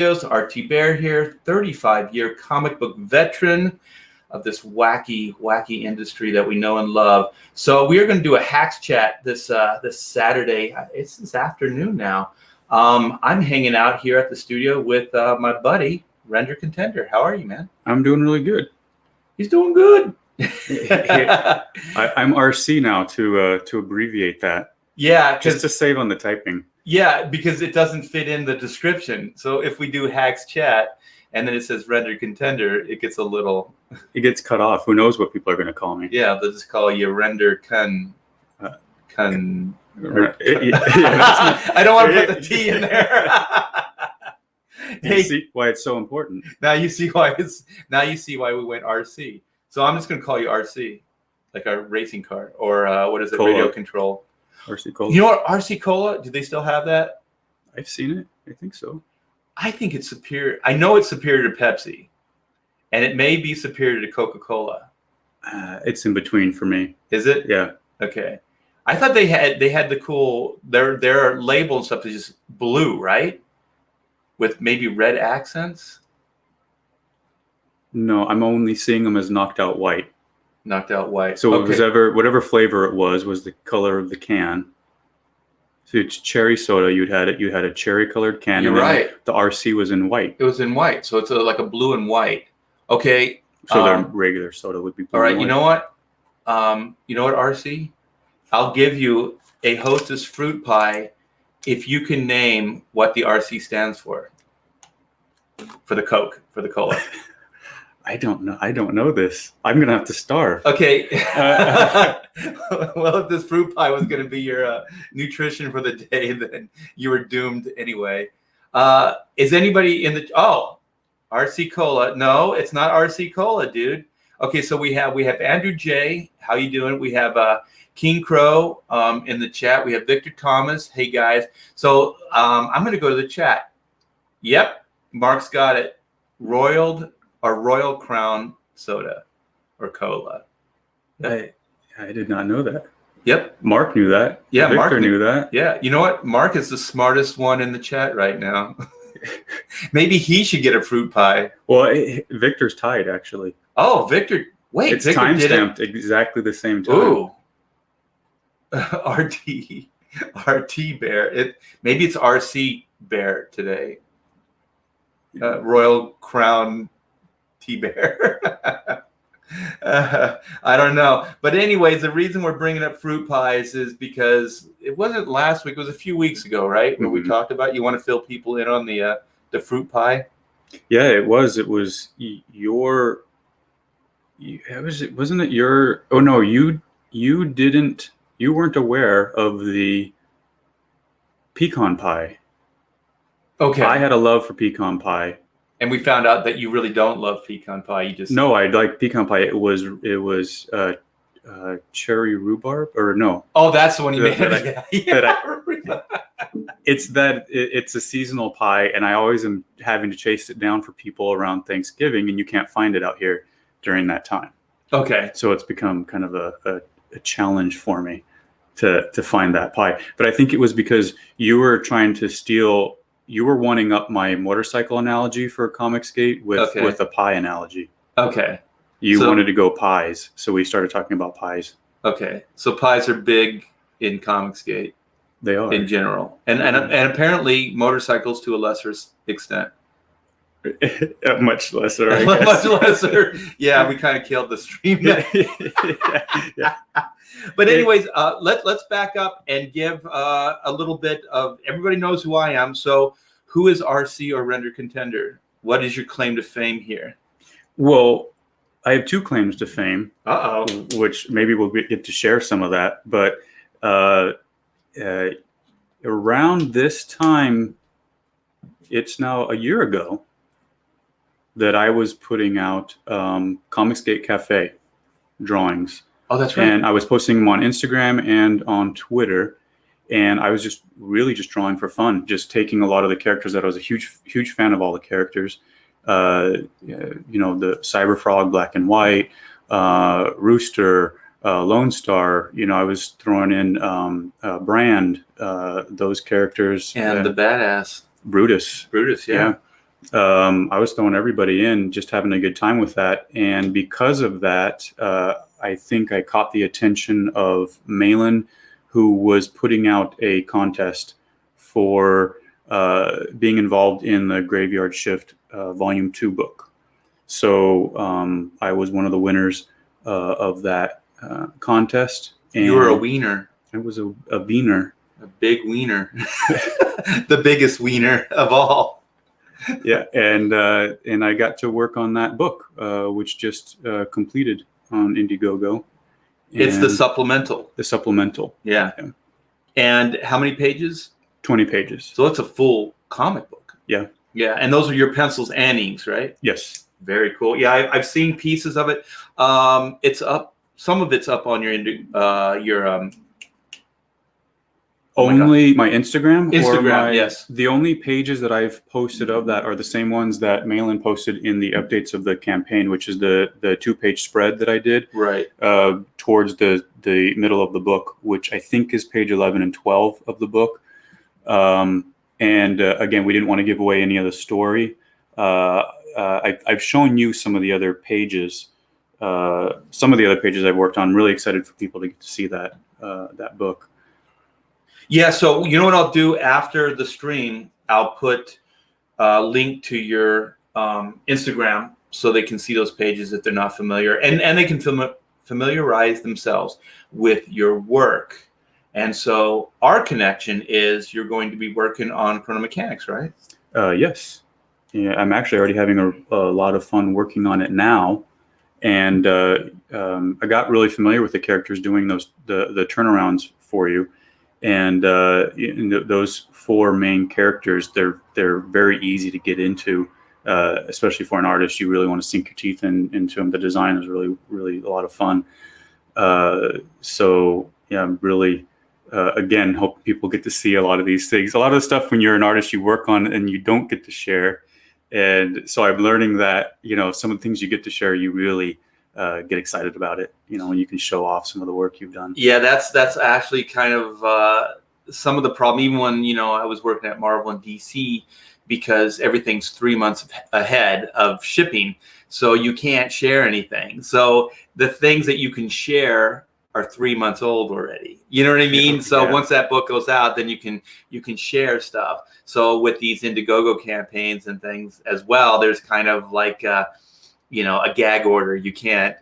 RT Bear here, 35-year comic book veteran of this wacky industry that we know and love. So we are going to do a Hacks Chat this Saturday. It's this afternoon now. I'm hanging out here at the studio with my buddy, Render Contender. How are you, man? I'm doing really good. He's doing good. I'm RC now to abbreviate that. Yeah, just to save on the typing. Yeah, because it doesn't fit in the description. So if we do Hacks Chat and then it says Render Contender, it gets a little... It gets cut off. Who knows what people are going to call me? Yeah, they'll just call you Render I don't want to put the T in there. You see why it's so important. Now you see why we went RC. So I'm just going to call you RC, like our racing car, or what is it, Cola. Radio Control. RC Cola. You know what, RC Cola? Do they still have that? I've seen it. I think so. I think it's superior. I know it's superior to Pepsi, and it may be superior to Coca-Cola. It's in between for me. Is it? Yeah. Okay. I thought they had the cool their label and stuff is just blue, right? With maybe red accents. No, I'm only seeing them as knocked out white. Knocked out white. So it was whatever flavor it was the color of the can. So it's cherry soda. You had a cherry colored can. You're and right. The RC was in white. It was in white, so it's like a blue and white. Okay. So their regular soda would be blue. All right. And white. You know what? RC? I'll give you a Hostess fruit pie if you can name what the RC stands for. For the cola. I don't know this. I'm gonna have to starve. Okay. Well, if this fruit pie was going to be your nutrition for the day, then you were doomed anyway. Is anybody in the... Oh, RC Cola. No, it's not RC Cola, dude. Okay, so we have Andrew J. How you doing? We have King Crow in the chat. We have Victor Thomas. Hey, guys. So I'm going to go to the chat. Yep, Mark's got it. Royal Crown soda or cola. Yep. I did not know that. Yep. Mark knew that. Yeah, Victor Mark knew that. Yeah. You know what? Mark is the smartest one in the chat right now. Maybe he should get a fruit pie. Well, Victor's tied, actually. Oh, Victor. Wait, it's timestamped exactly the same time. Ooh. RT Bear. Maybe it's RC Bear today. Royal Crown Tea Bear. I don't know. But anyways, the reason we're bringing up fruit pies is because it wasn't last week. It was a few weeks ago, right? Where we talked about you want to fill people in on the fruit pie. Yeah, it was. It was your... Wasn't it your... Oh, no, you weren't aware of the pecan pie. Okay. I had a love for pecan pie. And we found out that you really don't love pecan pie. You just... No, I like pecan pie. It was cherry rhubarb, or no? Oh, that's the one you made. It's a seasonal pie, and I always am having to chase it down for people around Thanksgiving, and you can't find it out here during that time. Okay. So it's become kind of a challenge for me to find that pie. But I think it was because you were trying to steal... You were wanting up my motorcycle analogy for Comicsgate with a pie analogy. Okay. You wanted to go pies, so we started talking about pies. Okay. So pies are big in Comicsgate. They are. In general. And and motorcycles to a lesser extent. Much lesser, I Much guess. lesser. Yeah, we kind of killed the stream. Yeah. But anyways, let's back up and give a little bit of... Everybody knows who I am. So who is RC or Render Contender? What is your claim to fame here? Well, I have two claims to fame. Uh-oh. Which maybe we'll get to share some of that. But around this time, it's now a year ago, that I was putting out Comicsgate Cafe drawings. Oh, that's right. And I was posting them on Instagram and on Twitter. And I was just drawing for fun, just taking a lot of the characters that I was a huge fan of all the characters. The Cyber Frog, Black and White, Rooster, Lone Star. I was throwing in Brand, those characters. And the badass. Brutus. Yeah. I was throwing everybody in, just having a good time with that. And because of that, I think I caught the attention of Malin, who was putting out a contest for being involved in the Graveyard Shift Volume 2 book. So I was one of the winners of that contest. And you were a wiener. I was a wiener. A big wiener. The biggest wiener of all. Yeah, and I got to work on that book, which just completed on Indiegogo. It's the supplemental. The supplemental. Yeah. And how many pages? 20 pages. So it's a full comic book. Yeah. Yeah, and those are your pencils and inks, right? Yes. Very cool. Yeah, I've seen pieces of it. It's up. Some of it's up on your only my Instagram. Instagram, yes. The only pages that I've posted of that are the same ones that Malin posted in the updates of the campaign, which is the 2-page spread that I did. Right. Towards the middle of the book, which I think is page 11 and 12 of the book. Again, we didn't want to give away any of the story. I've shown you some of the other pages. Some of the other pages I've worked on. Really excited for people to get to see that book. Yeah, so you know what I'll do after the stream? I'll put a link to your Instagram so they can see those pages if they're not familiar, and they can familiarize themselves with your work. And so our connection is you're going to be working on Chronomechanics, right? Yes. Yeah, I'm actually already having a lot of fun working on it now. And I got really familiar with the characters doing the turnarounds for you. And those 4 main characters, they're very easy to get into, especially for an artist. You really want to sink your teeth into them. The design is really, really a lot of fun. So yeah, I'm really, again, hope people get to see a lot of these things. A lot of the stuff when you're an artist you work on and you don't get to share. And so I'm learning that, some of the things you get to share, you really get excited about it, when you can show off some of the work you've done. Yeah, that's actually kind of some of the problem, even when, I was working at Marvel and DC, because everything's 3 months ahead of shipping. So you can't share anything. So the things that you can share are 3 months old already. You know what I mean? Yeah. So once that book goes out, then you can share stuff. So with these Indiegogo campaigns and things as well, there's kind of like a gag order. You can't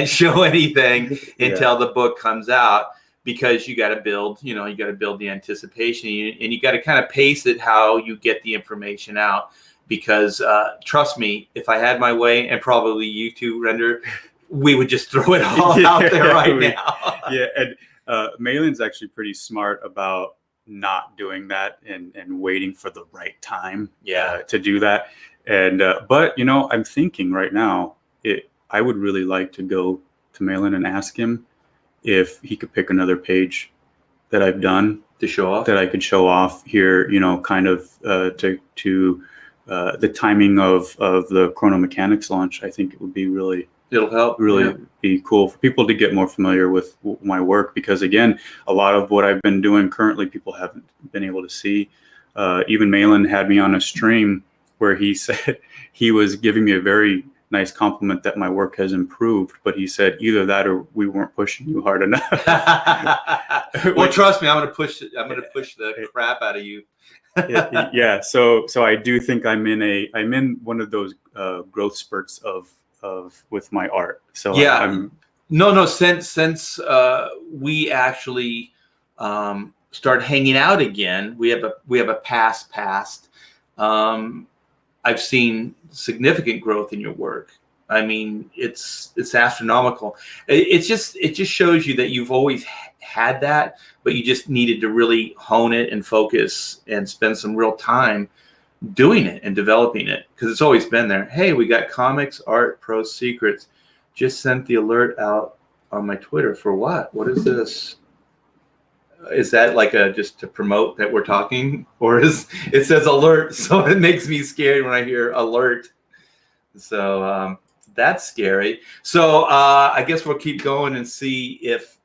show anything until the book comes out, because you got to build the anticipation, and you got to kind of pace it how you get the information out. Because trust me, if I had my way, and probably you too, Render, we would just throw it all out there now. Yeah, and Malin's actually pretty smart about not doing that and waiting for the right time to do that. And but I'm thinking right now, I would really like to go to Malin and ask him if he could pick another page that I've done to show off, that I could show off here. Kind of to the timing of the Chronomechanics launch. I think it would be it'll help be cool for people to get more familiar with my work, because again, a lot of what I've been doing currently, people haven't been able to see. Even Malin had me on a stream where he said he was giving me a very nice compliment that my work has improved, but he said either that or we weren't pushing you hard enough. Well, trust me, I'm gonna push the crap out of you. Yeah. So I do think I'm in one of those growth spurts of with my art. So yeah, since we actually start hanging out again, we have a past. I've seen significant growth in your work. I mean, it's astronomical. It just shows you that you've always had that, but you just needed to really hone it and focus and spend some real time doing it and developing it, because it's always been there. Hey, we got comics, art, prose secrets. Just sent the alert out on my Twitter for what? What is this? Is that like just to promote that we're talking, or it says alert, so it makes me scared when I hear alert. So that's scary. So I guess we'll keep going and see if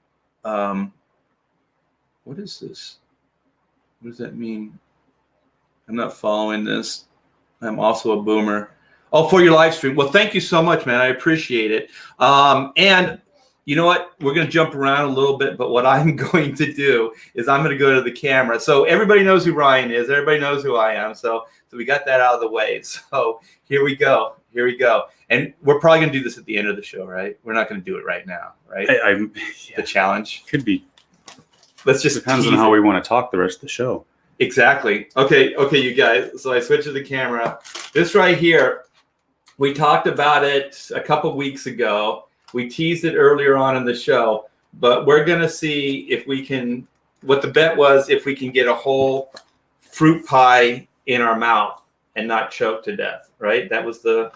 what is this? What does that mean? I'm not following this. I'm also a boomer. Oh, for your live stream. Well, thank you so much, man. I appreciate it. And you know what? We're going to jump around a little bit, but what I'm going to do is I'm going to go to the camera. So everybody knows who Ryan is. Everybody knows who I am. So we got that out of the way. So here we go. Here we go. And we're probably going to do this at the end of the show, right? We're not going to do it right now, right? The challenge. Could be. Let's just depends on how we want to talk the rest of the show. Exactly. Okay, you guys. So I switched to the camera. This right here, we talked about it a couple weeks ago. We teased it earlier on in the show, but we're going to see if we can, what the bet was, if we can get a whole fruit pie in our mouth and not choke to death, right? That's the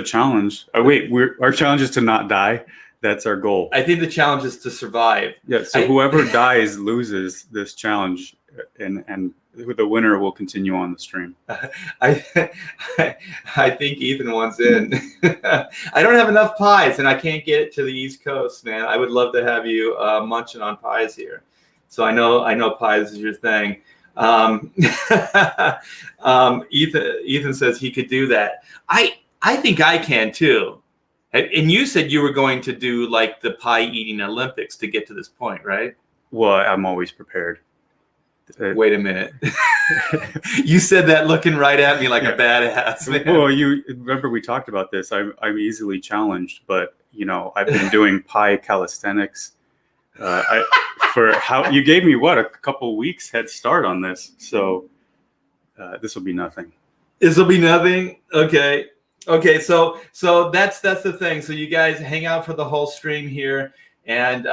challenge. Oh, wait, our challenge is to not die. That's our goal. I think the challenge is to survive. Yeah, so whoever dies loses this challenge, and the winner will continue on the stream. I think Ethan wants in. I don't have enough pies, and I can't get it to the East Coast, man. I would love to have you munching on pies here. So I know pies is your thing. Ethan says he could do that. I think I can too. And you said you were going to do like the pie eating Olympics to get to this point, right? Well, I'm always prepared. Wait a minute. You said that looking right at me like a badass, man. Well, you remember we talked about this. I'm easily challenged, but I've been doing pie calisthenics. You gave me a couple weeks head start on this, so this will be nothing. This will be nothing. Okay. So that's the thing. So you guys hang out for the whole stream here, and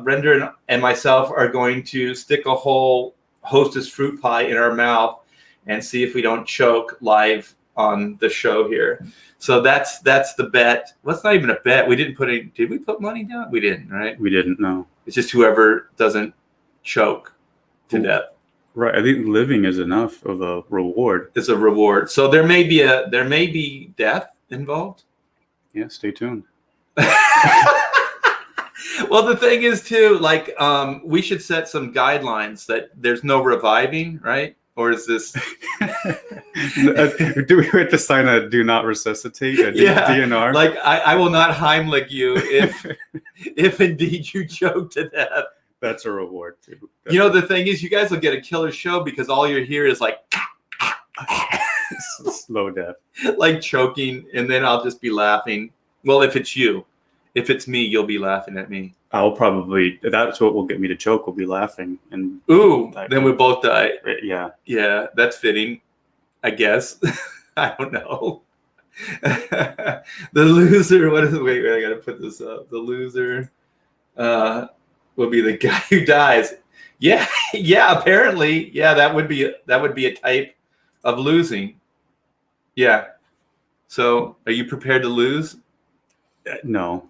Render and myself are going to stick a whole Hostess fruit pie in our mouth and see if we don't choke live on the show here. So that's the bet. Well, it's not even a bet. We didn't put any. Did we put money down? We didn't, right? We didn't. No. It's just whoever doesn't choke to death. Right. I think living is enough of a reward. It's a reward. So there may be death involved. Yeah. Stay tuned. Well, the thing is too, like, we should set some guidelines that there's no reviving, right? Or is this? Do we have to sign a do not resuscitate DNR? Like I will not Heimlich you if indeed you choke to death. That's a reward too. The thing is, you guys will get a killer show because all you hear is like slow death, like choking, and then I'll just be laughing. Well, if it's you. If it's me, you'll be laughing at me. That's what will get me to choke. We'll be laughing. And then we both die. Yeah. Yeah, that's fitting, I guess. I don't know. The loser, wait, I got to put this up. The loser will be the guy who dies. Yeah, apparently. Yeah, that would be a type of losing. Yeah. So, are you prepared to lose? No.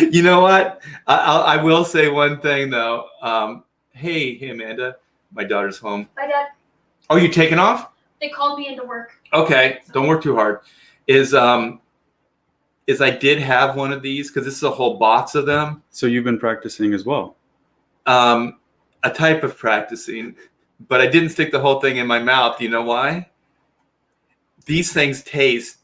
You know what? I will say one thing though. Hey, Amanda, my daughter's home. Bye, Dad. Oh, you taking off? They called me into work. Okay, don't work too hard. Is I did have one of these because this is a whole box of them. So you've been practicing as well? A type of practicing, but I didn't stick the whole thing in my mouth. You know why? These things taste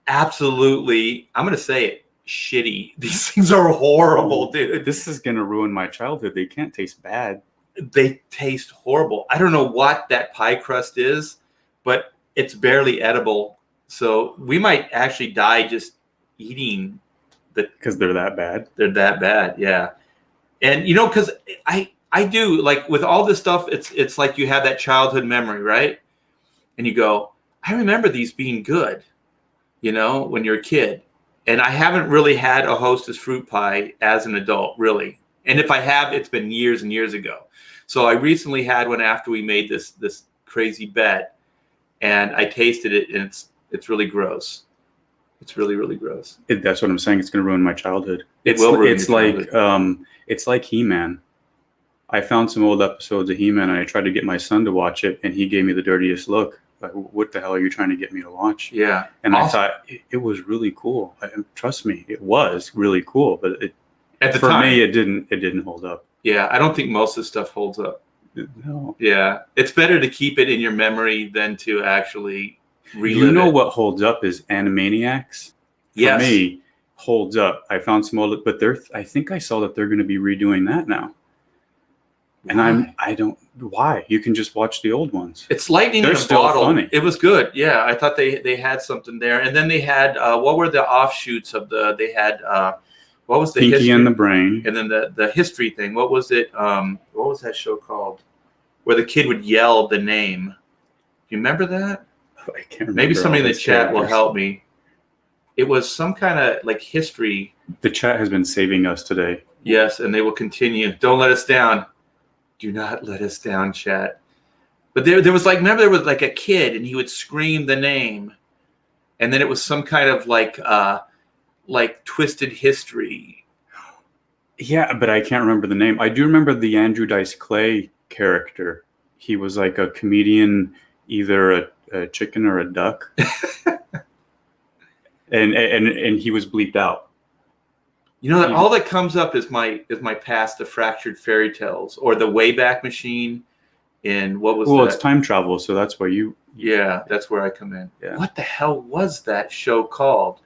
absolutely, I'm going to say it, shitty. These things are horrible, dude. This is going to ruin my childhood. They can't taste bad. They taste horrible. I don't know what that pie crust is, but it's barely edible. So we might actually die just eating because they're that bad. They're that bad, yeah. And because I do, like, with all this stuff, it's like you have that childhood memory, right? And you go, I remember these being good, when you're a kid. And I haven't really had a Hostess fruit pie as an adult, really. And if I have, it's been years and years ago. So I recently had one after we made this crazy bet, and I tasted it, and it's really gross. It's really, really gross. That's what I'm saying. It's going to ruin my childhood. It will ruin It's your like childhood. It's like He-Man. I found some old episodes of He-Man, and I tried to get my son to watch it, and he gave me the dirtiest look. Like, what the hell are you trying to get me to watch? Yeah. And I thought it was really cool. Trust me, it was really cool. But at the time, me, it didn't hold up. Yeah, I don't think most of the stuff holds up. No. Yeah, it's better to keep it in your memory than to actually relive You know it. what holds up is Animaniacs. For Yes. me, holds up. I found some old, but I think I saw that they're going to be redoing that now. And Why? I don't. Why? You can just watch the old ones. It's lightning They're in a still bottle. funny. It was good. Yeah, I thought they had something there, and then they had what were the offshoots of the? They had what was the Pinky history and the Brain. and then the history thing. What was it? What was that show called? Where the kid would yell the name. Do you remember that? I can't remember. Maybe somebody in the those chat will characters. help me. It was some kind of like history. The chat has been saving us today. Yes, and they will continue. Don't let us down. Do not let us down, chat. But there was like, remember there was like a kid and he would scream the name, and then it was some kind of like twisted history. Yeah, but I can't remember the name. I do remember the Andrew Dice Clay character. He was like a comedian, either a chicken or a duck, and he was bleeped out. You know, all that comes up is my past, the Fractured Fairy Tales, or the Wayback Machine. In what was well, that? it's time travel, so that's why you. Yeah, that's where I come in. Yeah. What the hell was that show called?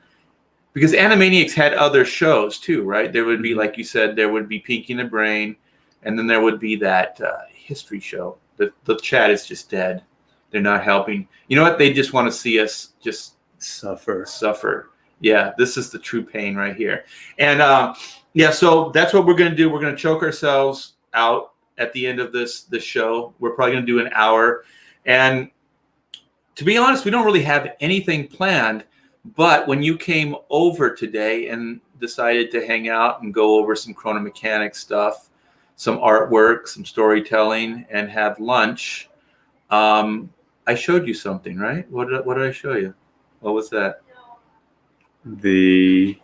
Because Animaniacs had other shows too, right? There would be, like you said, there would be Pinky and the Brain, and then there would be that history show. The chat is just dead. They're not helping. You know what? They just want to see us just suffer. Yeah, this is the true pain right here. And yeah, so that's what we're going to do. We're going to choke ourselves out at the end of this show. We're probably going to do an hour. And to be honest, we don't really have anything planned. But when you came over today and decided to hang out and go over some Chrono Mechanics stuff, some artwork, some storytelling, and have lunch, I showed you something, right? What did I show you? What was that? The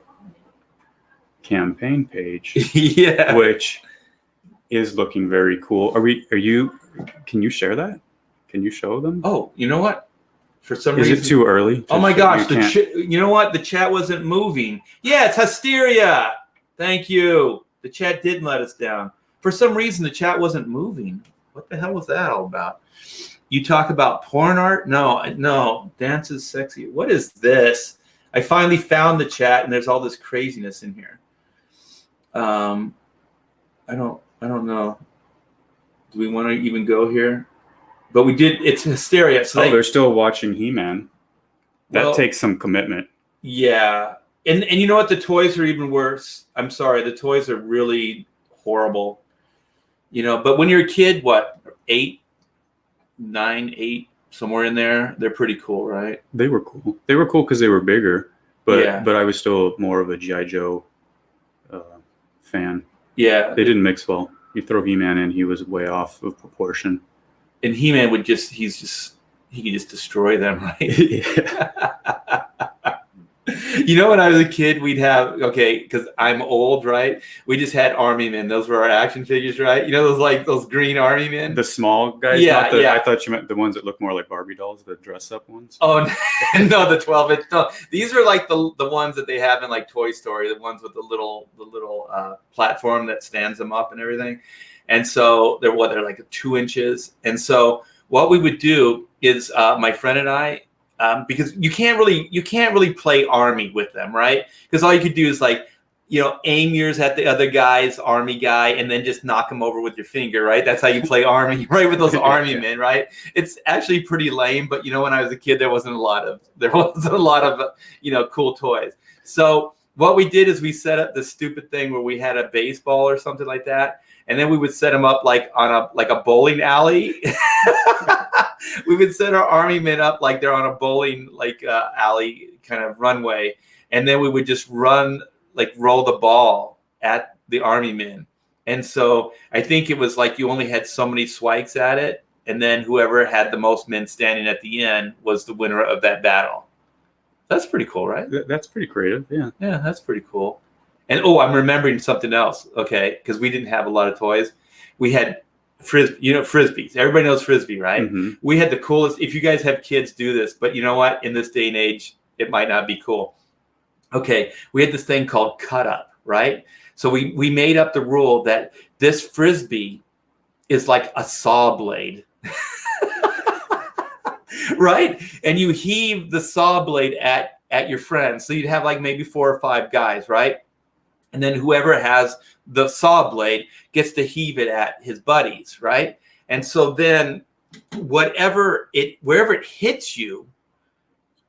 campaign page. Yeah. Which is looking very cool. Can you share that? Can you show them? Oh, you know what? For some reason. Is it too early? Oh my gosh. You know what? The chat wasn't moving. Yeah, it's Styria. Thank you. The chat didn't let us down. For some reason, the chat wasn't moving. What the hell was that all about? You talk about porn art? No. Dance is sexy. What is this? I finally found the chat, and there's all this craziness in here. I don't know. Do we want to even go here? But we did. It's Hysteria. So they're still watching He-Man. That takes some commitment. Yeah, and you know what? The toys are even worse. I'm sorry, the toys are really horrible. You know, but when you're a kid, what, 8, 9, 8, somewhere in there, they're pretty cool, right? They were cool. They were cool because they were bigger. But yeah. But I was still more of a G.I. Joe fan. Yeah, they didn't mix well. You throw He-Man in, he was way off of proportion. And He-Man he could just destroy them, right? Yeah. You know, when I was a kid, we'd have, because I'm old, right? We just had Army Men. Those were our action figures, right? You know, those green Army Men? The small guys? Yeah, I thought you meant the ones that look more like Barbie dolls, the dress-up ones. Oh, no, the 12-inch. No, these are like the ones that they have in like Toy Story, the ones with the little platform that stands them up and everything. And so they're like 2 inches. And so what we would do is my friend and I, because you can't really play Army with them, right? Because all you could do is aim yours at the other guy's Army guy and then just knock him over with your finger, right? That's how you play Army, right? With those Army men, right? It's actually pretty lame, but when I was a kid, there wasn't a lot of cool toys. So what we did is we set up this stupid thing where we had a baseball or something like that. And then we would set them up like on a bowling alley. We would set our Army men up like they're on a bowling alley kind of runway, and then we would just roll the ball at the Army men. And so I think it was like you only had so many swipes at it, and then whoever had the most men standing at the end was the winner of that battle. That's pretty cool, right? That's pretty creative, yeah. Yeah, that's pretty cool. And I'm remembering something else, because we didn't have a lot of toys. We had frisbees. Everybody knows frisbee, right? Mm-hmm. We had the coolest. If you guys have kids, do this. But you know what? In this day and age, it might not be cool. Okay, we had this thing called cut up, right? So we made up the rule that this frisbee is like a saw blade. Right? And you heave the saw blade at your friends. So you'd have like maybe 4 or 5 guys, right? And then whoever has the saw blade gets to heave it at his buddies, right? And so then wherever it hits you,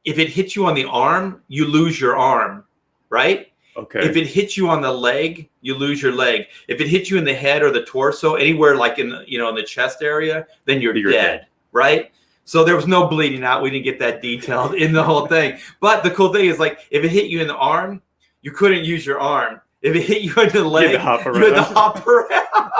if it hits you on the arm, you lose your arm, right? Okay. If it hits you on the leg, you lose your leg. If it hits you in the head or the torso, anywhere like in the chest area, then you're dead, right? So there was no bleeding out. We didn't get that detailed in the whole thing. But the cool thing is, like, if it hit you in the arm, you couldn't use your arm. If it hit you in the leg, you had to hop around.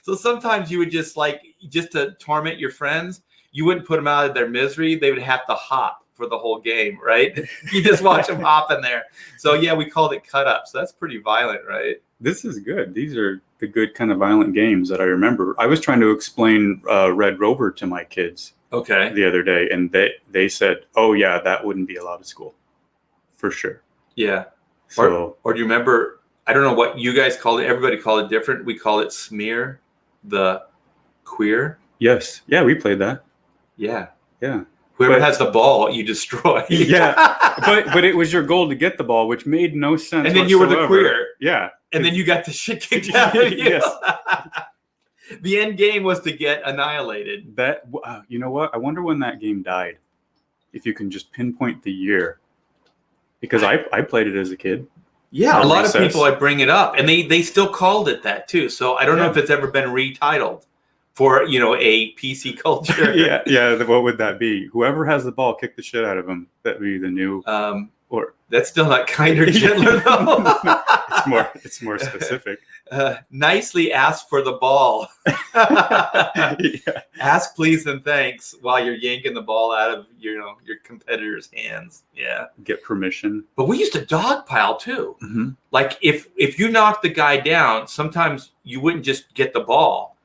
So sometimes you would just to torment your friends, you wouldn't put them out of their misery. They would have to hop for the whole game, right? You just watch them hop in there. So yeah, we called it cut up. So that's pretty violent, right? This is good. These are the good kind of violent games that I remember. I was trying to explain Red Rover to my kids the other day, and they said, "Oh yeah, that wouldn't be allowed at school, for sure." Yeah. So, or do you remember? I don't know what you guys called it. Everybody called it different. We call it Smear the Queer. Yes. Yeah, we played that. Yeah. Yeah. Whoever has the ball, you destroy. Yeah. But it was your goal to get the ball, which made no sense. And then you were the queer. Yeah. And then you got the shit kicked out of you. Yes. The end game was to get annihilated. That you know what? I wonder when that game died. If you can just pinpoint the year. Because I played it as a kid. Yeah, a lot of people I bring it up, and they still called it that too. So I don't know if it's ever been retitled for a PC culture. yeah. What would that be? Whoever has the ball, kick the shit out of them. That'd be the new. Or that's still not kinder, gentler though. It's more specific. Nicely ask for the ball. Ask please and thanks while you're yanking the ball out of your competitor's hands. Yeah. Get permission. But we used to dogpile too. Mm-hmm. Like if you knocked the guy down, sometimes you wouldn't just get the ball.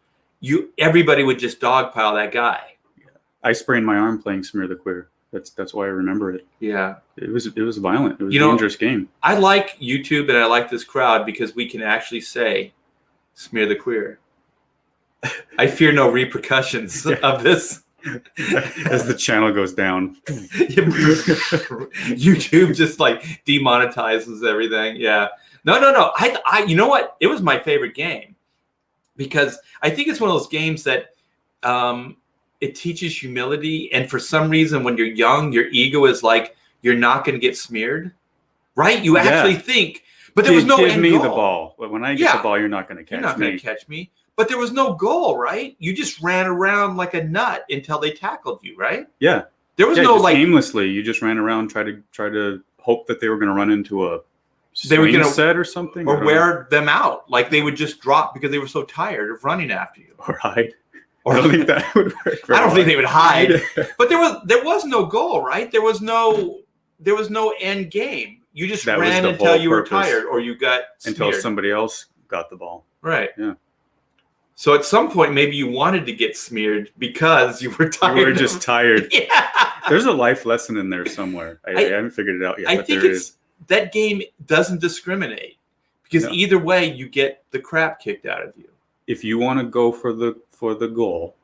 Everybody would just dogpile that guy. Yeah. I sprained my arm playing Smear the Queer. That's why I remember it. Yeah. It was violent. It was a dangerous game. I like YouTube and I like this crowd because we can actually say Smear the Queer. I fear no repercussions of this. As the channel goes down. YouTube just like demonetizes everything. Yeah. No. I you know what? It was my favorite game because I think it's one of those games that it teaches humility. And for some reason, when you're young, your ego is like, you're not going to get smeared, right? You actually think, but there was no end me goal. The ball. When I get the ball, you're not going to catch me. You're not going to catch me. But there was no goal, right? You just ran around like a nut until they tackled you, right? Yeah. There was no like aimlessly. You just ran around, try to hope that they were going to run into a swing set or something, or wear them out. Like they would just drop because they were so tired of running after you, or hide. I don't think that would work. I don't think they would hide. But there was no goal, right? There was no end game. You just ran until you were tired or you got smeared. Until somebody else got the ball. Right. Yeah. So at some point, maybe you wanted to get smeared because you were tired. You were just tired. Yeah. There's a life lesson in there somewhere. I haven't figured it out yet. I think that game doesn't discriminate because either way, you get the crap kicked out of you. If you want to go for the goal,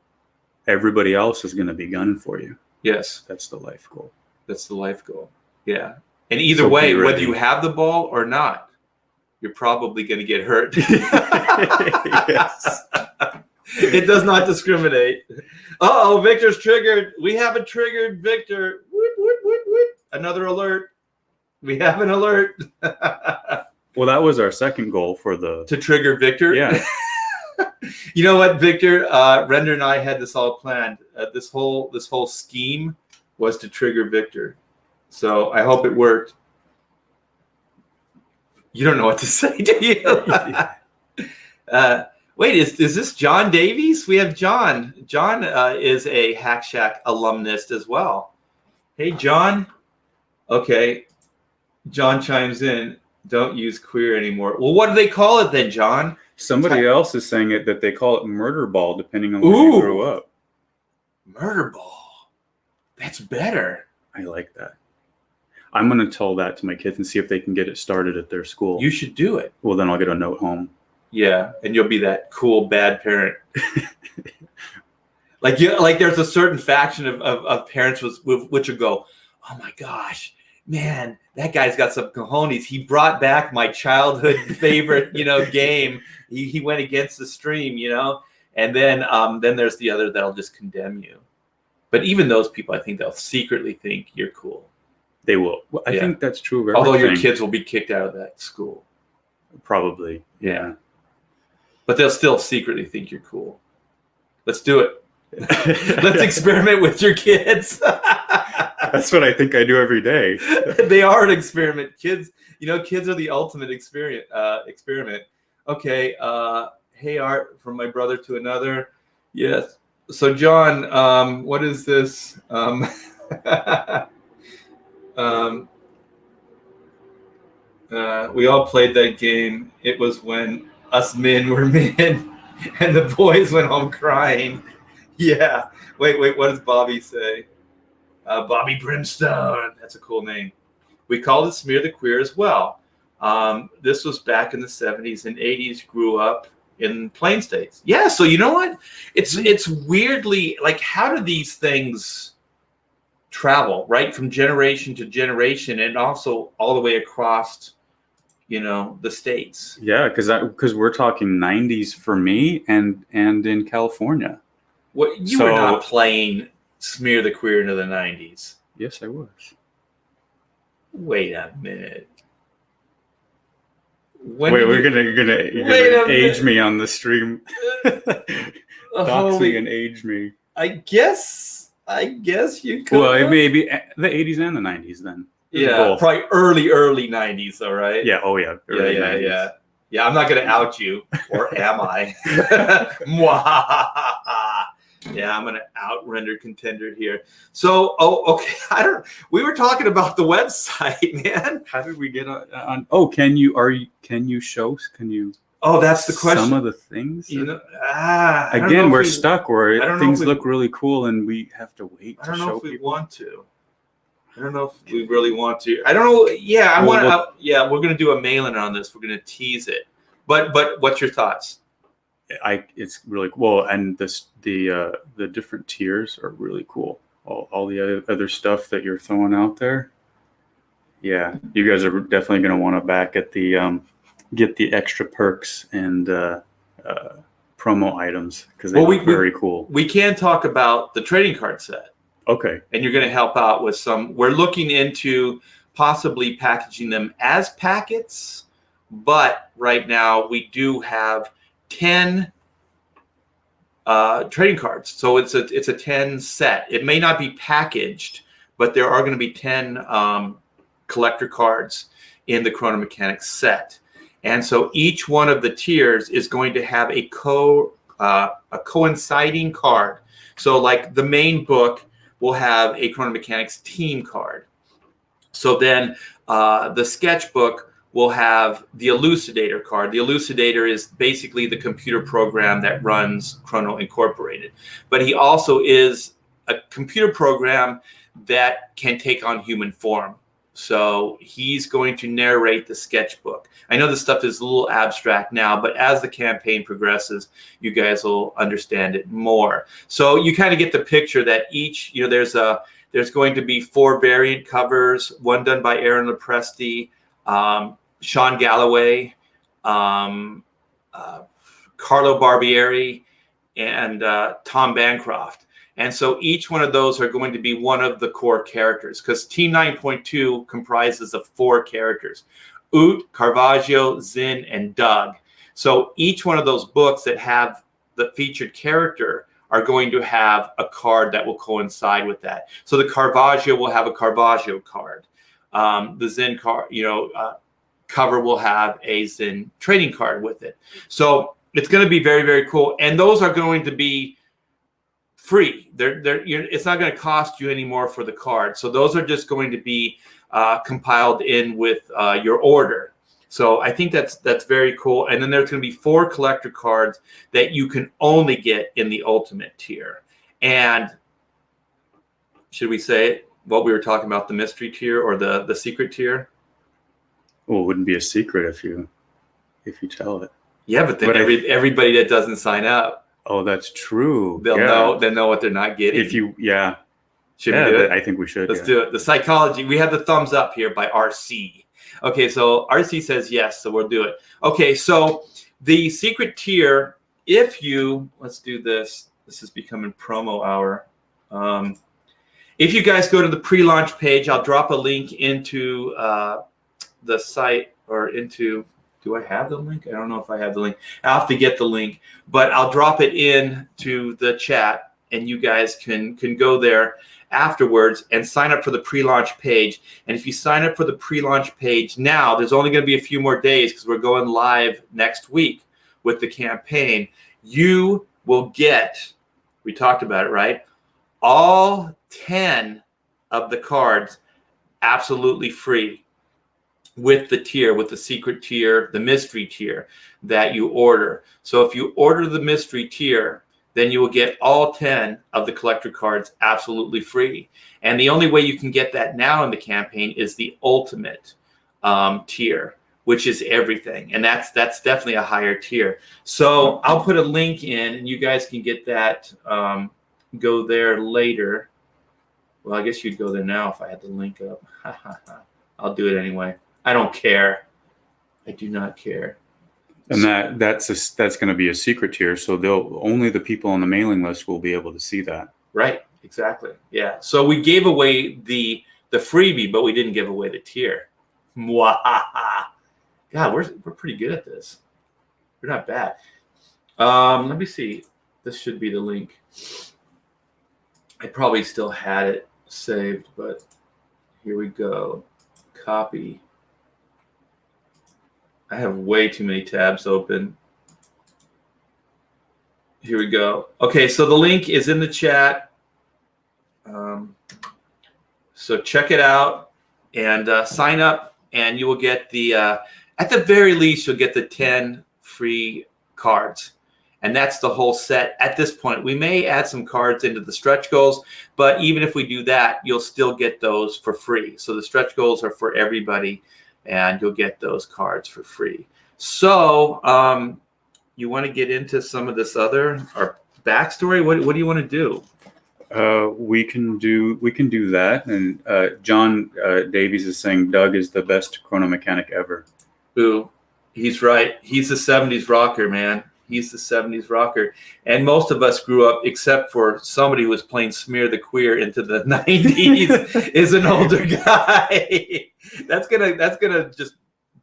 everybody else is going to be gunning for you. Yes. That's the life goal. That's the life goal. Yeah. And either way, whether you have the ball or not, you're probably going to get hurt. Yes. It does not discriminate. Uh-oh, Victor's triggered. We have a triggered Victor. Woot, woot, woot, woot. Another alert. We have an alert. Well, that was our second goal to trigger Victor. Yeah. You know what, Victor? Render and I had this all planned. This whole scheme was to trigger Victor. So I hope it worked. You don't know what to say, do you? Wait, is this John Davies? We have John. John is a Hack Shack alumnus as well. Hey, John. Okay. John chimes in. Don't use queer anymore. Well, what do they call it then, John? Somebody else is saying that they call it murder ball, depending on where you grew up. Murder ball. That's better. I like that. I'm going to tell that to my kids and see if they can get it started at their school. You should do it. Well, then I'll get a note home. Yeah, and you'll be that cool bad parent. Like there's a certain faction of parents which will go, oh my gosh, man, that guy's got some cojones. He brought back my childhood favorite, game. He went against the stream, and then there's the other that'll just condemn you. But even those people, I think they'll secretly think you're cool. They will. Well, I think that's true of Although everything. your kids will be kicked out of that school. Probably. Yeah. But they'll still secretly think you're cool. Let's do it. Let's experiment with your kids. That's what I think I do every day. They are an experiment. Kids are the ultimate experiment. Okay. Hey, Art, from my brother to another. Yes. So, John, what is this? We all played that game. It was when us men were men and the boys went home crying. Yeah. Wait. What does Bobby say? Bobby Brimstone. That's a cool name. We called it Smear the Queer as well. This was back in the 70s and 80s. Grew up in Plain States. Yeah. So you know what? It's weirdly like, how do these things travel right from generation to generation, and also all the way across, the states? Yeah, because we're talking 90s for me, and in California. What you were not playing Smear the Queer into the 90s? Yes, I was. Wait a minute. You're gonna age me on the stream. Dox me and age me. I guess you could. Well, it may be the 80s and the 90s then. Yeah, probably early 90s, though, right? Yeah. Oh, yeah. Early 90s. Yeah. Yeah, I'm not going to out you, or am I? Yeah, I'm going to out-render Contender here. So, okay. We were talking about the website, man. How did we get on? Oh, can you show? Oh, that's the question. Some of the things. Again, we're stuck where things look really cool and we have to wait to show people. I don't know if we want to. I don't know if we really want to. I don't know. Yeah, we're going to do a mail-in on this. We're going to tease it. But what's your thoughts? It's really cool, and the different tiers are really cool. All the other stuff that you're throwing out there. Yeah, you guys are definitely going to want to back at the get the extra perks and promo items because they look very cool. We can talk about the trading card set. Okay. And you're going to help out with some. We're looking into possibly packaging them as packets, but right now we do have 10 trading cards. So it's a 10 set. It may not be packaged, but there are going to be 10 collector cards in the Chrono Mechanics set. And so each one of the tiers is going to have a coinciding card. So like the main book will have a Chrono Mechanics team card. So then the sketchbook will have the Elucidator card. The Elucidator is basically the computer program that runs Chrono Incorporated. But he also is a computer program that can take on human form. So he's going to narrate the sketchbook. I know this stuff is a little abstract now, but as the campaign progresses, you guys will understand it more. So you kind of get the picture that each, there's going to be 4 variant covers, one done by Aaron Lopresti, Sean Galloway, Carlo Barbieri, and Tom Bancroft. And so each one of those are going to be one of the core characters, because Team 9.2 comprises of 4 characters: Oot, Caravaggio, Zinn, and Doug. So each one of those books that have the featured character are going to have a card that will coincide with that. So the Caravaggio will have a Caravaggio card. The Zinn card, cover will have a Zinn trading card with it. So it's going to be very, very cool. And those are going to be free. It's not going to cost you any more for the card. So those are just going to be compiled in with your order. So I think that's very cool. And then there's going to be 4 collector cards that you can only get in the ultimate tier. And should we say what we were talking about, the mystery tier or the secret tier? Well, it wouldn't be a secret if you tell it. Yeah, but then But everybody that doesn't sign up, oh, that's true. they'll know what they're not getting. If you, yeah. Should we do it? I think we should. Let's do it. The psychology. We have the thumbs up here by RC. Okay, so RC says yes, so we'll do it. Okay, so the secret tier, if you, let's do this. This is becoming promo hour. If you guys go to the pre-launch page, I'll drop a link into the site or into, do I have the link? I don't know if I have the link. I'll have to get the link, but I'll drop it in to the chat and you guys can go there afterwards and sign up for the pre-launch page. And if you sign up for the pre-launch page now, there's only going to be a few more days because we're going live next week with the campaign. You will get, we talked about it, right? All 10 of the cards absolutely free with the tier, with the secret tier, the mystery tier that you order. So if you order the mystery tier, then you will get all 10 of the collector cards absolutely free. And the only way you can get that now in the campaign is the ultimate tier, which is everything. And that's definitely a higher tier. So I'll put a link in and you guys can get that, go there later. Well, I guess you'd go there now if I had the link up. I'll do it anyway. I don't care. I do not care. And that's going to be a secret tier, so only the people on the mailing list will be able to see that. Right, exactly. Yeah. So we gave away the freebie, but we didn't give away the tier. Mwahaha. God, we're pretty good at this. We're not bad. Let me see. This should be the link. I probably still had it saved, but here we go. Copy. I have way too many tabs open. Here we go. Okay, so the link is in the chat. So check it out and sign up, and you will get the, at the very least, you'll get the 10 free cards. And that's the whole set at this point. We may add some cards into the stretch goals, but even if we do that, you'll still get those for free. So the stretch goals are for everybody, and you'll get those cards for free. So you want to get into some of this other, our backstory? What do you want to do? We can do that. And John Davies is saying Doug is the best chrono mechanic ever. Ooh, he's right. He's a 70s rocker, man. He's the 70s rocker. And most of us grew up, except for somebody who was playing Smear the Queer into the 90s, is an older guy. That's gonna just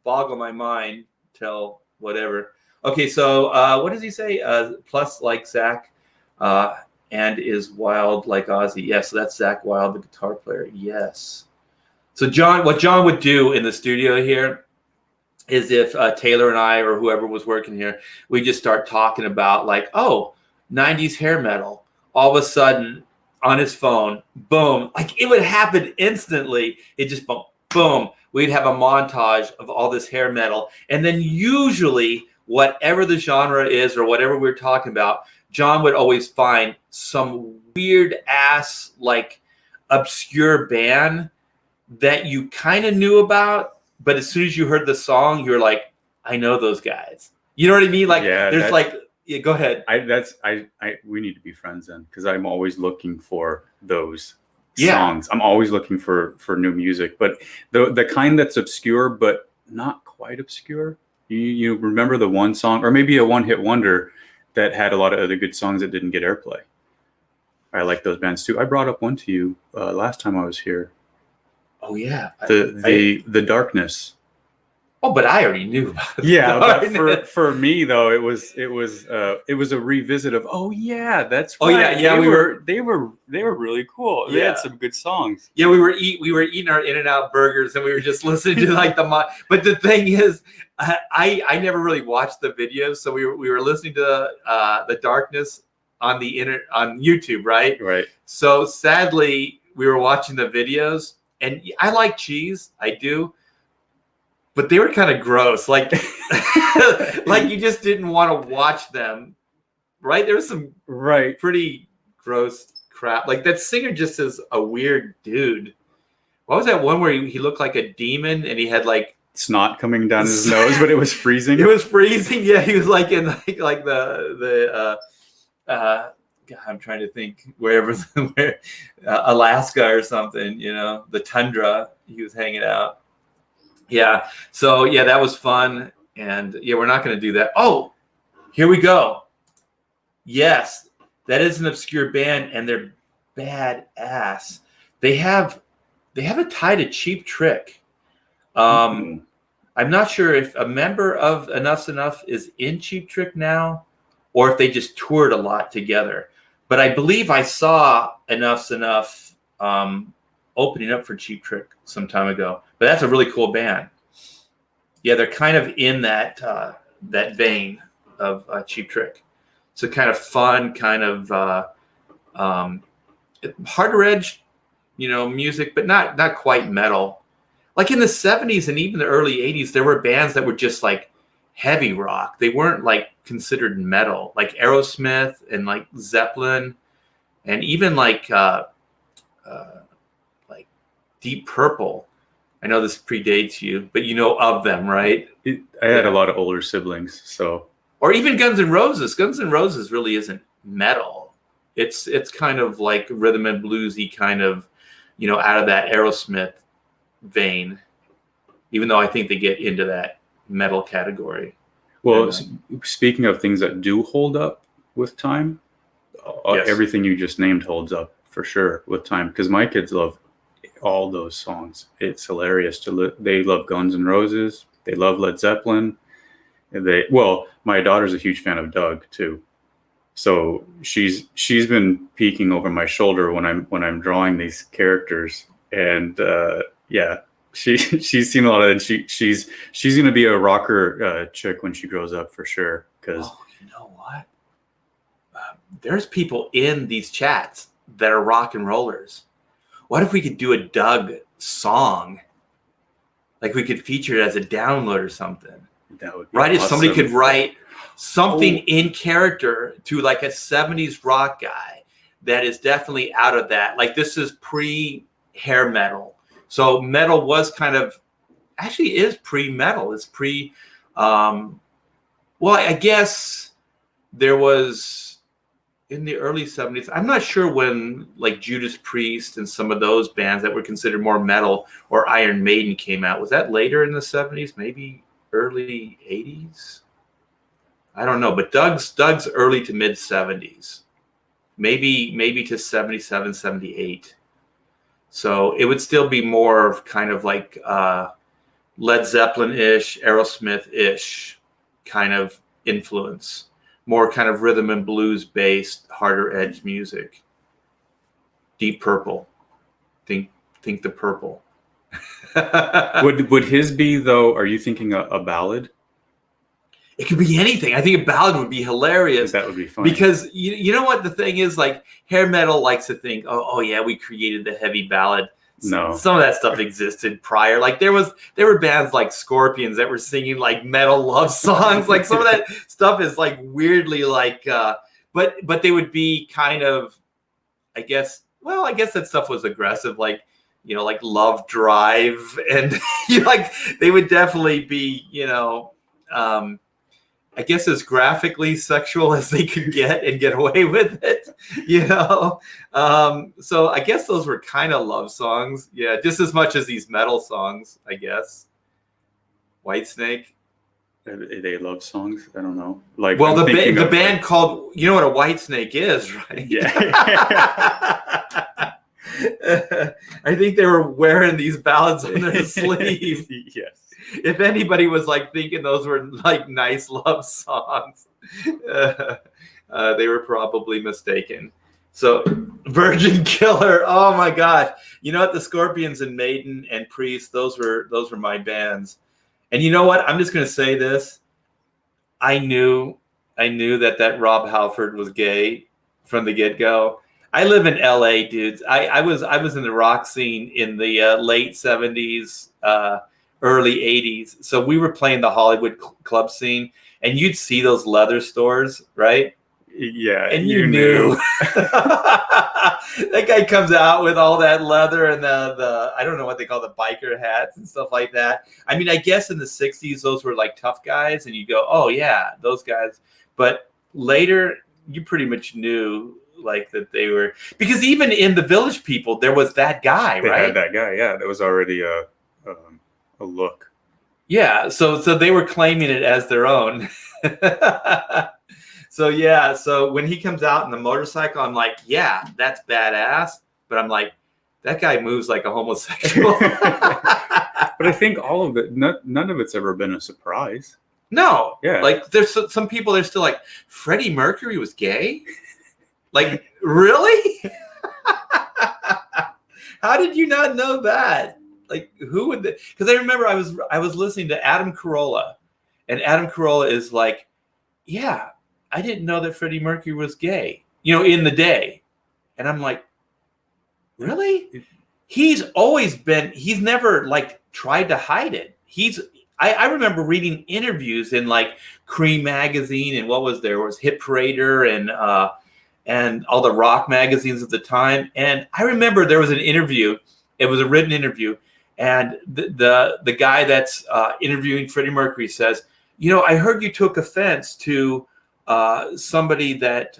boggle my mind till whatever. Okay, so what does he say? Plus like Zach and is wild like Ozzy. Yes, so that's Zach Wild, the guitar player. Yes. So what John would do in the studio here is if Taylor and I or whoever was working here, we just start talking about like, oh, 90s hair metal. All of a sudden on his phone, boom, like it would happen instantly. It just boom. We'd have a montage of all this hair metal. And then usually whatever the genre is or whatever we're talking about, John would always find some weird ass, like obscure band that you kind of knew about. But as soon as you heard the song, you're like, I know those guys. You know what I mean? Like, yeah, there's like, yeah, go ahead. We need to be friends then, because I'm always looking for those songs. I'm always looking for new music, but the kind that's obscure but not quite obscure. You remember the one song, or maybe a one-hit wonder that had a lot of other good songs that didn't get airplay. I like those bands too. I brought up one to you last time I was here. Oh yeah, the Darkness. Oh, but I already knew about it. Yeah, but for me though, it was a revisit of, oh yeah, that's right. Oh yeah, they were really cool. Yeah. They had some good songs. Yeah, we were eating our In-N-Out burgers and we were just listening to like but the thing is, I never really watched the videos, so we were listening to the Darkness on on YouTube, right? Right. So sadly, we were watching the videos, and I like Cheese, I do. But they were kind of gross, like like you just didn't want to watch them, right? There was some pretty gross crap. Like that singer just is a weird dude. What was that one where he looked like a demon and he had like snot coming down his nose, but it was freezing. It was freezing. Yeah, he was like in like the God, I'm trying to think where Alaska or something, the tundra. He was hanging out. Yeah. So yeah, that was fun. And yeah, we're not going to do that. Oh, here we go. Yes, that is an obscure band, and they're badass. They have a tie to Cheap Trick. I'm not sure if a member of Enough's Enough is in Cheap Trick now, or if they just toured a lot together. But I believe I saw Enough's Enough opening up for Cheap Trick some time ago. But that's a really cool band. Yeah, they're kind of in that vein of Cheap Trick. So kind of fun, kind of harder edge, music, but not quite metal. Like in the 70s and even the early 80s, there were bands that were just like heavy rock. They weren't like considered metal, like Aerosmith and like Zeppelin, and even like Deep Purple. I know this predates you, but you know of them, right? I had a lot of older siblings, so. Or even Guns N' Roses. Guns N' Roses really isn't metal. It's kind of like rhythm and bluesy, kind of, out of that Aerosmith vein. Even though I think they get into that metal category. Well, speaking of things that do hold up with time, yes. Everything you just named holds up for sure with time, because my kids love all those songs. It's hilarious they love Guns N' Roses. They love Led Zeppelin. My daughter's a huge fan of Doug too. So she's been peeking over my shoulder when I'm drawing these characters, and she's seen a lot of it. And she's gonna be a rocker chick when she grows up for sure. Because you know what? There's people in these chats that are rock and rollers. What if we could do a Doug song? Like we could feature it as a download or something. That would be right. Awesome. If somebody could write something in character to like a 70s rock guy that is definitely out of that. Like this is pre-hair metal. So metal was kind of, actually is pre-metal. It's I guess there was in the early 70s. I'm not sure when like Judas Priest and some of those bands that were considered more metal or Iron Maiden came out. Was that later in the 70s? Maybe early 80s? I don't know, but Doug's early to mid 70s, maybe to 77, 78. So it would still be more of kind of like Led Zeppelin-ish, Aerosmith-ish kind of influence, more kind of rhythm and blues based, harder edge music. Deep Purple, think the Purple. Would his be though? Are you thinking a ballad? It could be anything. I think a ballad would be hilarious. That would be fun. Because you know what the thing is, like hair metal likes to think, oh yeah, we created the heavy ballad. No. Some of that stuff existed prior. Like there were bands like Scorpions that were singing like metal love songs. Like some of that stuff is like weirdly like but they would be kind of, I guess that stuff was aggressive, like like Love Drive, and like they would definitely be, I guess as graphically sexual as they could get and get away with it, So I guess those were kind of love songs. Yeah, just as much as these metal songs, I guess. Whitesnake. They love songs? I don't know. Like, well, the band called, you know what a Whitesnake is, right? Yeah. I think they were wearing these ballads on their sleeve. Yes. If anybody was like thinking those were like nice love songs, they were probably mistaken. So Virgin Killer, oh my God. You know what? The Scorpions and Maiden and Priest, those were my bands. And you know what? I'm just going to say this. I knew that Rob Halford was gay from the get-go. I live in LA, dudes. I was in the rock scene in the late 70s, early 80s. So we were playing the Hollywood club scene, and you'd see those leather stores, right? Yeah. And you knew. That guy comes out with all that leather and the I don't know what they call the biker hats and stuff like that. I mean, I guess in the 60s, those were like tough guys, and you go, oh yeah, those guys. But later, you pretty much knew like that they were, because even in the Village People, there was that guy, They right? had that guy, yeah. That was already a look. Yeah, so they were claiming it as their own. So yeah, so when he comes out in the motorcycle, I'm like, yeah, that's badass. But I'm like, that guy moves like a homosexual. But I think all of it, none of it's ever been a surprise. No, Yeah. like there's some people, they're still like, Freddie Mercury was gay? Like, really? How did you not know that? Like, who would? Because I remember I was listening to Adam Carolla, and Adam Carolla is like, yeah, I didn't know that Freddie Mercury was gay, in the day. And I'm like, really? He's always been, he's never like tried to hide it. I remember reading interviews in like Cream magazine, and what was there? It was Hit Parader and all the rock magazines at the time. And I remember there was an interview, it was a written interview, and the guy that's interviewing Freddie Mercury says, I heard you took offense to somebody that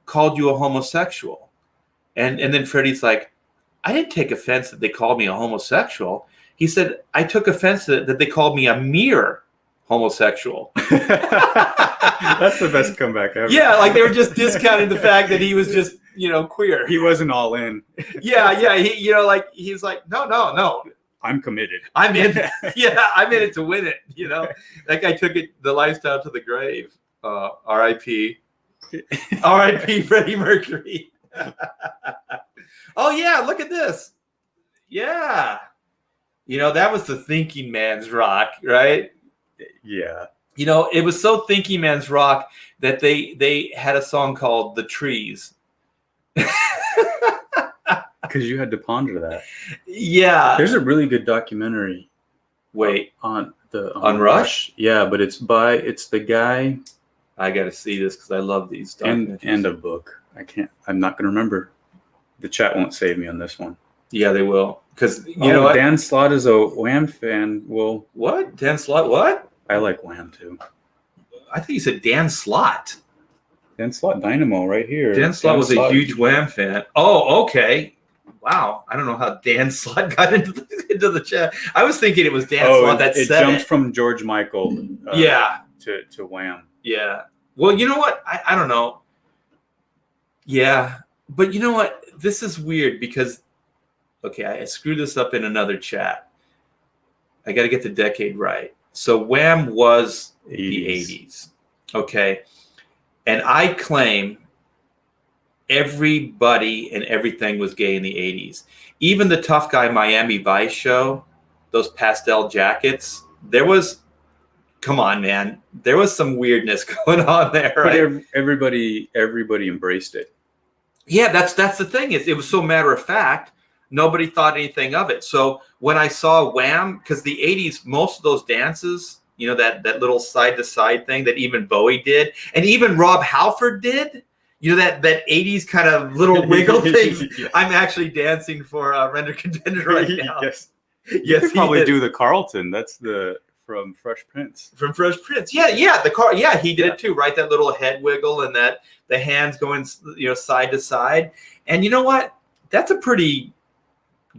called you a homosexual. And then Freddie's like, I didn't take offense that they called me a homosexual. He said, I took offense that they called me a mere homosexual. That's the best comeback ever. Yeah, like they were just discounting the fact that he was just, queer. He wasn't all in. Yeah. He's like, no. I'm committed. I'm in. Yeah, I'm in it to win it. That guy took the lifestyle to the grave. R.I.P. R.I.P. Freddie Mercury. Oh yeah, look at this. Yeah, that was the thinking man's rock, right? Yeah. It was so thinking man's rock that they had a song called "The Trees." Because you had to ponder that. Yeah. There's a really good documentary. Wait. On Rush? Yeah, but it's the guy. I got to see this because I love these documentaries. And a book. I'm not going to remember. The chat won't save me on this one. Yeah, they will. Because you know what? Dan Slott is a Wham fan. Well, what? Dan Slott? What? I like Wham too. I think you said Dan Slott. Dan Slott Dynamo right here. Dan Slott was a huge Wham fan. Oh, okay. Wow. I don't know how Dan Slott got into the chat. I was thinking it was Dan Slott that said it. It jumped from George Michael. To Wham. Yeah. Well, you know what? I don't know. Yeah. But you know what? This is weird because, okay, I screwed this up in another chat. I got to get the decade right. So Wham was 80s. The 80s. Okay. And I claim everybody and everything was gay in the 80s. Even the Tough Guy Miami Vice show, those pastel jackets, come on, man. There was some weirdness going on there, right? But everybody embraced it. Yeah, that's the thing. It was so matter of fact. Nobody thought anything of it. So when I saw Wham, because the 80s, most of those dances, that little side-to-side thing that even Bowie did, and even Rob Halford did, that 80s kind of little wiggle thing. Yes. I'm actually dancing for Render Contender right now. Yes. Yes, you could probably do the Carlton. That's from Fresh Prince. From Fresh Prince. Yeah, the car. Yeah, he did it too, right? That little head wiggle and the hands going, side to side. And you know what? That's a pretty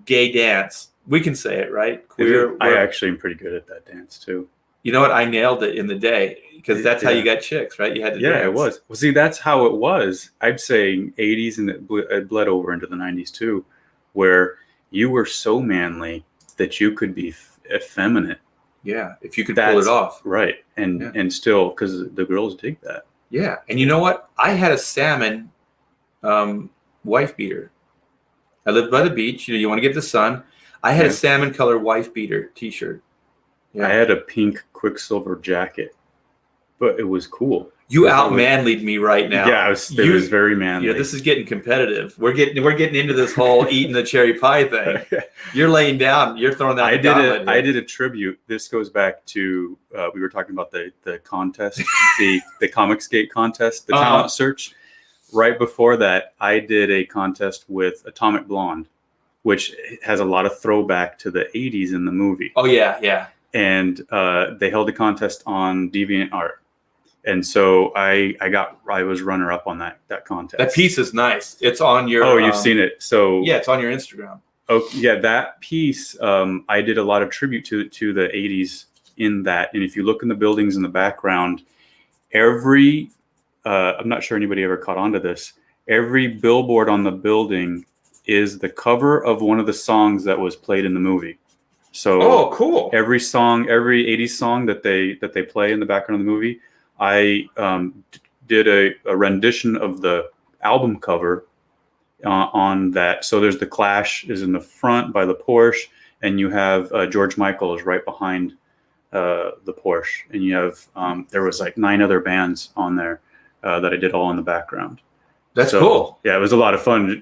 gay dance. We can say it, right? Queer. I actually am pretty good at that dance too. You know what? I nailed it in the day because that's how you got chicks, right? You had to dance. It was. Well, see, that's how it was. I'd say 80s and it bled over into the 90s too, where you were so manly that you could be effeminate. Yeah, if you could pull it off. Right. And still, because the girls dig that. Yeah. And you know what? I had a salmon wife beater. I lived by the beach. You want to get the sun. I had a salmon color wife beater t-shirt. Yeah. I had a pink Quicksilver jacket, but it was cool. You out-manlied me right now. Yeah, it was very manly. Yeah, this is getting competitive. We're getting into this whole eating the cherry pie thing. You're laying down. You're throwing that. I did a tribute. This goes back to we were talking about the contest, the Comicsgate contest, the talent search. right before that, I did a contest with Atomic Blonde, which has a lot of throwback to the 80s in the movie. Oh yeah, yeah. And they held a contest on DeviantArt. And so I was runner up on that contest. That piece is nice. It's on your. Oh, you've seen it. So yeah, it's on your Instagram. Oh yeah, that piece. I did a lot of tribute to the 80s in that. And if you look in the buildings in the background, every I'm not sure anybody ever caught on to this. Every billboard on the building is the cover of one of the songs that was played in the movie. So oh, cool. Every song, every 80s song that they play in the background of the movie, I did a rendition of the album cover on that. So there's the Clash is in the front by the Porsche, and you have George Michael is right behind the Porsche, and you have there was like 9 other bands on there that I did all in the background. That's cool. Yeah, it was a lot of fun.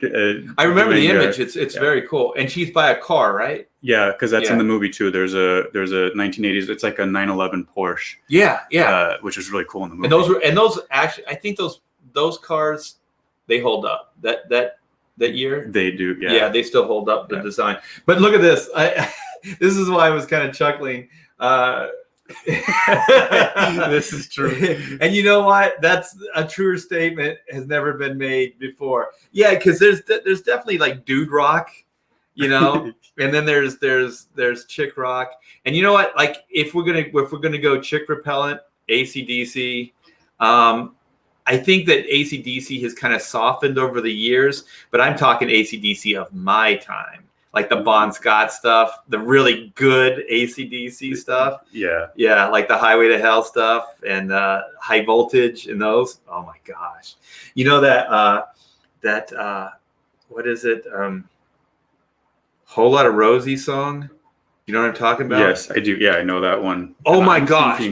I remember the image. It's very cool. And she's by a car, right? Yeah, because that's in the movie too. There's a 1980s. It's like a 911 Porsche. Yeah, yeah. Which is really cool in the movie. And those actually, I think those cars, they hold up. That year. They do. Yeah. Yeah, they still hold up the design. But look at this. This is why I was kind of chuckling. This is true. And you know what? That's a truer statement has never been made before. Yeah, because there's definitely like dude rock, you know, and then there's chick rock. And you know what? Like if we're gonna go chick repellent, AC/DC, I think that AC/DC has kind of softened over the years, but I'm talking AC/DC of my time. Like the Bon Scott stuff, the really good AC/DC stuff. Yeah. Yeah, like the Highway to Hell stuff and High Voltage and those. Oh my gosh. You know that what is it? Whole Lot of Rosie song? You know what I'm talking about? Yes, I do. Yeah, I know that one. Oh my gosh.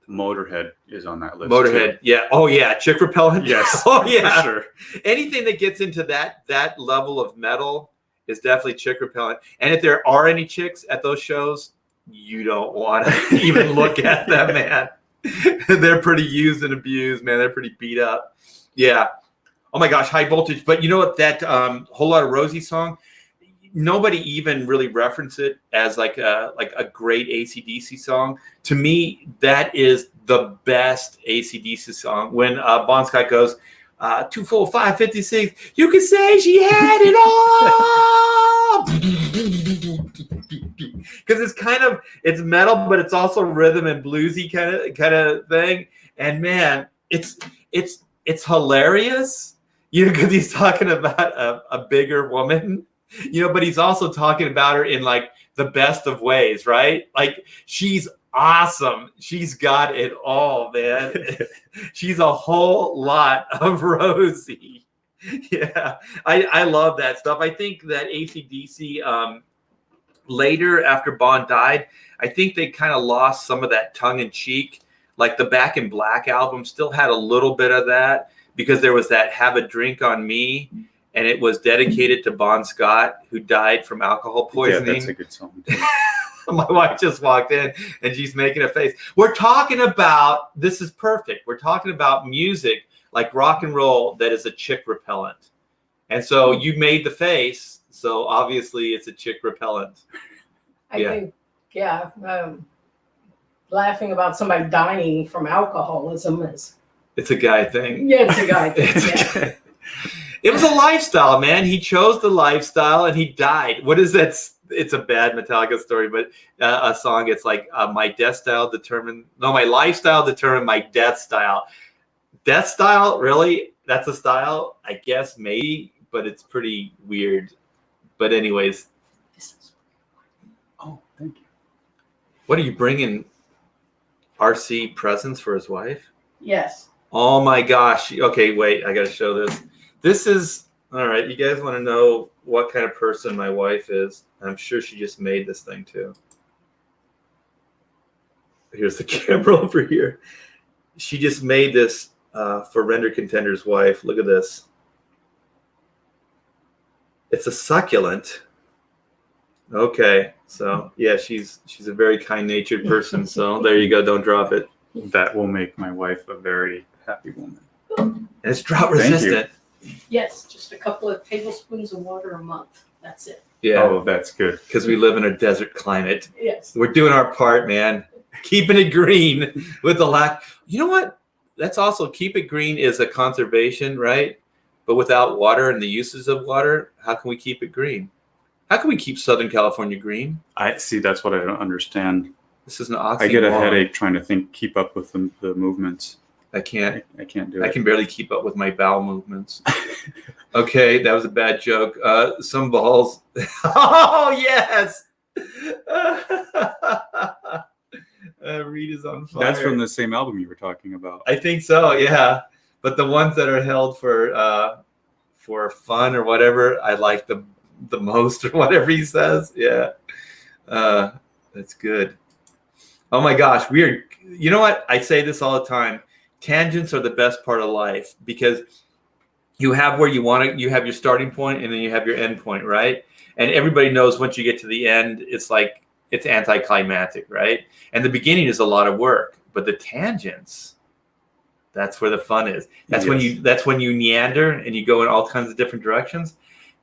Motorhead is on that list. Motorhead, too. yeah. Oh yeah, chick repellent. Yes. Oh yeah. For sure. Anything that gets into that level of metal is definitely chick repellent. And if there are any chicks at those shows, you don't want to even look at them, man. They're pretty used and abused, man. They're pretty beat up. Yeah. Oh my gosh, High Voltage. But you know what? That Whole Lot of Rosie song, nobody even really referenced it as like a great AC/DC song. To me, that is the best AC/DC song. When Bon Scott goes, 2, 4, 5, 56. You can say she had it all. Because it's metal, but it's also rhythm and bluesy kind of thing. And man, it's hilarious. You know, because he's talking about a bigger woman. You know, but he's also talking about her in like the best of ways, right? Like she's awesome. She's got it all, man. She's a whole lot of Rosie. Yeah, I love that stuff. I think that AC/DC later after Bon died, I think they kind of lost some of that tongue in cheek. Like the Back in Black album still had a little bit of that because there was that Have a Drink on Me. And it was dedicated to Bon Scott, who died from alcohol poisoning. Yeah, that's a good song. My wife just walked in and she's making a face. We're talking about, this is perfect. We're talking about music like rock and roll that is a chick repellent. And so you made the face. So obviously it's a chick repellent. I think, laughing about somebody dying from alcoholism is. It's a guy thing. Yeah, it's a guy thing. It was a lifestyle, man. He chose the lifestyle and he died. What is that? It's a bad Metallica story, but a song. It's like my lifestyle determined my death style. Death style, really? That's a style? I guess maybe, but it's pretty weird. But anyways. Oh, thank you. What are you bringing? RC presents for his wife? Yes. Oh my gosh. Okay, wait. I got to show this. This is, all right, you guys want to know what kind of person my wife is? I'm sure she just made this thing too. Here's the camera over here. She just made this for Render Contender's wife. Look at this. It's a succulent. Okay, so yeah, she's a very kind-natured person. So there you go. Don't drop it. That will make my wife a very happy woman. And it's drought Thank you. resistant. Yes, just a couple of tablespoons of water a month. That's it. Yeah, Oh, that's good. because we live in a desert climate. Yes. We're doing our part, man. Keeping it green with the lack. You know what? That's also keep it green is a conservation, right? But without water and the uses of water, how can we keep it green? How can we keep Southern California green? I see. That's what I don't understand. This is an oxymoron. I get a headache trying to keep up with the movements. I can't. I can't do I it. can barely keep up with my bowel movements. Okay, that was a bad joke. Some balls. Oh yes. Reed is on fire. That's from the same album you were talking about. I think so. Yeah, but the ones that are held for fun or whatever, I like the most or whatever he says. Yeah, that's good. Oh my gosh, we are. You know what? I say this all the time. Tangents are the best part of life because you have where you want to. You have your starting point and then you have your end point, right? And everybody knows once you get to the end, it's like it's anticlimactic, right? And the beginning is a lot of work, but the tangents, that's where the fun is. That's when you meander and you go in all kinds of different directions,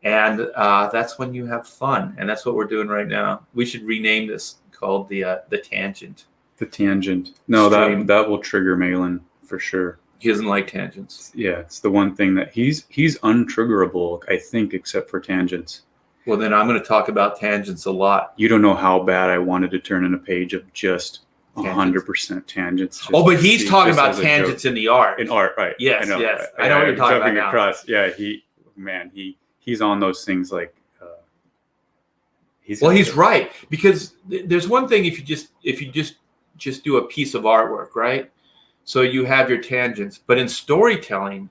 and that's when you have fun. And that's what we're doing right now. We should rename this called the tangent. The tangent. No, Stream. that will trigger Malin for sure. He doesn't like tangents. Yeah, it's the one thing that he's untriggerable, I think, except for tangents. Well, then I'm going to talk about tangents a lot. You don't know how bad I wanted to turn in a page of just 100% tangents. Oh, but he's talking about tangents in the art. In art, right? Yes, I know. yes. I know what you're talking about now. Across. Yeah, he's on those things like. He's right, because there's one thing if you just do a piece of artwork, right? So you have your tangents, but in storytelling,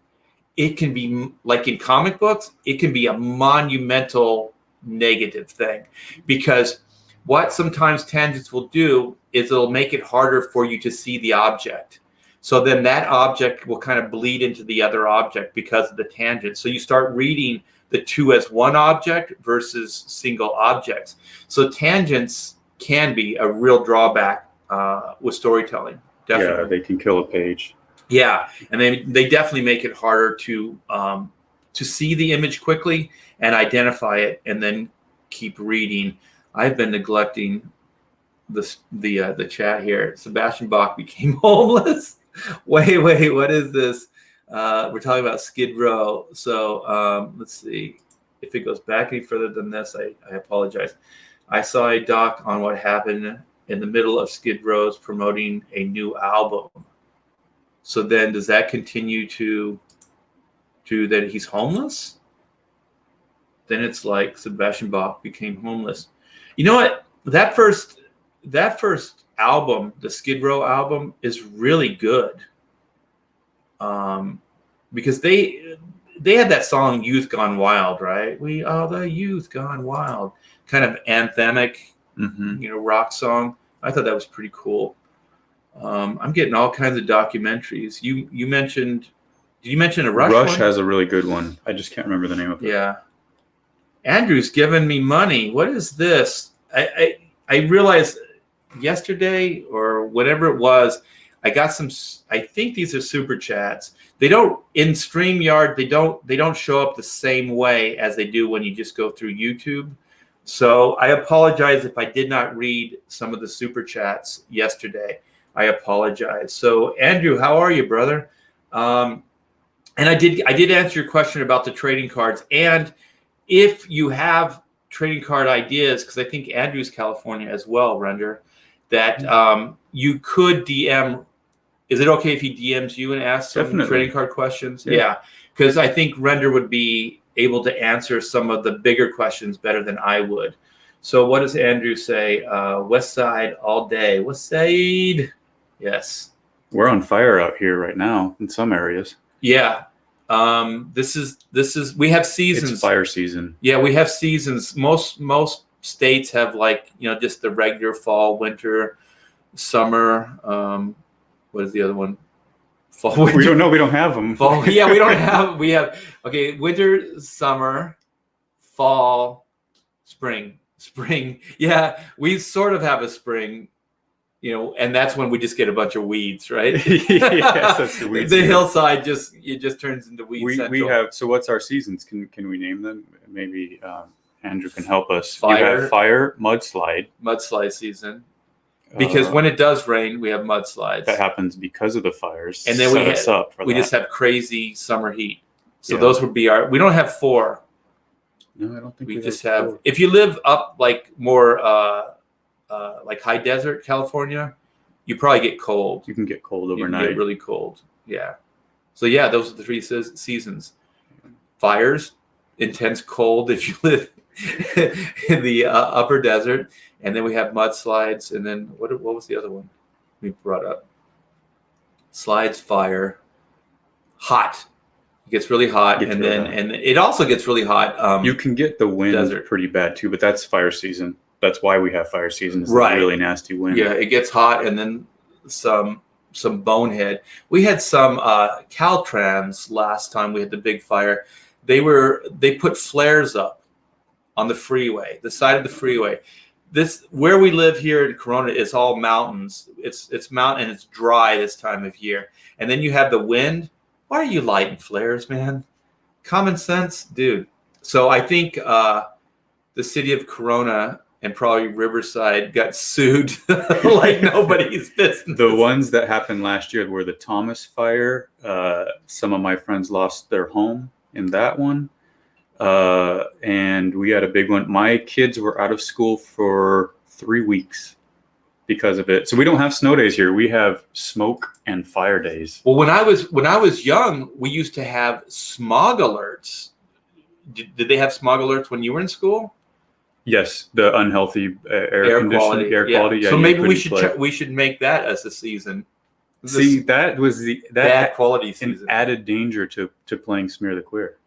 it can be like in comic books, it can be a monumental negative thing, because what sometimes tangents will do is it'll make it harder for you to see the object. So then that object will kind of bleed into the other object because of the tangent. So you start reading the two as one object versus single objects. So tangents can be a real drawback with storytelling. Definitely. Yeah, they can kill a page. Yeah, and they definitely make it harder to see the image quickly and identify it, and then keep reading. I've been neglecting the chat here. Sebastian Bach became homeless. Wait, what is this? We're talking about Skid Row. So let's see. If it goes back any further than this, I apologize. I saw a doc on what happened in the middle of Skid Row's promoting a new album. So then does that continue to that he's homeless? Then it's like Sebastian Bach became homeless. You know what? That first album, the Skid Row album, is really good. Because they had that song "Youth Gone Wild," right? We are the youth gone wild, kind of anthemic, rock song. I thought that was pretty cool. I'm getting all kinds of documentaries. You mentioned? Did you mention a Rush? Rush one? has a really good one. I just can't remember the name of it. Yeah. Andrew's giving me money. What is this? I realized yesterday or whatever it was, I got some. I think these are super chats. They don't in StreamYard. They don't show up the same way as they do when you just go through YouTube. So I apologize if I did not read some of the super chats yesterday. I apologize. So Andrew, how are you, brother? And I did answer your question about the trading cards. And if you have trading card ideas, because I think Andrew's California as well, Render, that you could DM. Is it okay if he DMs you and asks some trading card questions? Yeah, because I think Render would be able to answer some of the bigger questions better than I would. So what does Andrew say? West Side all day. West Side. Yes. We're on fire out here right now in some areas. Yeah. This is we have seasons. It's fire season. Yeah, we have seasons. Most states have just the regular fall, winter, summer. What is the other one? Fall, winter. We don't know. We don't have them. Fall. Yeah, we don't have. We have winter, summer, fall, spring. Yeah, we sort of have a spring. and that's when we just get a bunch of weeds, right? Yes, that's the weeds. The hillside just turns into weed We central. have. So what's our seasons? Can we name them? Maybe Andrew can help us. Fire. You have fire, mudslide season. Because when it does rain, we have mudslides. That happens because of the fires. And then we just have crazy summer heat. So those would be we don't have 4. No, I don't think we just have 4. If you live up like more like high desert California, you probably get cold. You can get cold overnight. You can get really cold. Yeah. So yeah, those are the 3 seasons. Fires, intense cold if you live in the upper desert. And then we have mudslides, and then what was the other one we brought up? Slides, fire, hot. It gets really hot, and it also gets really hot. You can get the wind pretty bad too, but that's fire season. That's why we have fire season. It's right. Really nasty wind. Yeah, it gets hot, and then some bonehead. We had some Caltrans last time we had the big fire. They put flares up on the freeway, the side of the freeway. Where we live here in Corona is all mountains. It's mountain and it's dry this time of year. And then you have the wind. Why are you lighting flares, man? Common sense, dude. So I think the city of Corona and probably Riverside got sued like nobody's business. The ones that happened last year were the Thomas fire. Some of my friends lost their home in that one. And we had a big one. My kids were out of school for 3 weeks because of it. So we don't have snow days here. We have smoke and fire days. Well, when I was young, we used to have smog alerts. Did they have smog alerts when you were in school? Yes, the unhealthy air quality. Yeah, so maybe we should make that as a season. See, that was that bad quality season. An added danger to playing Smear the Queer.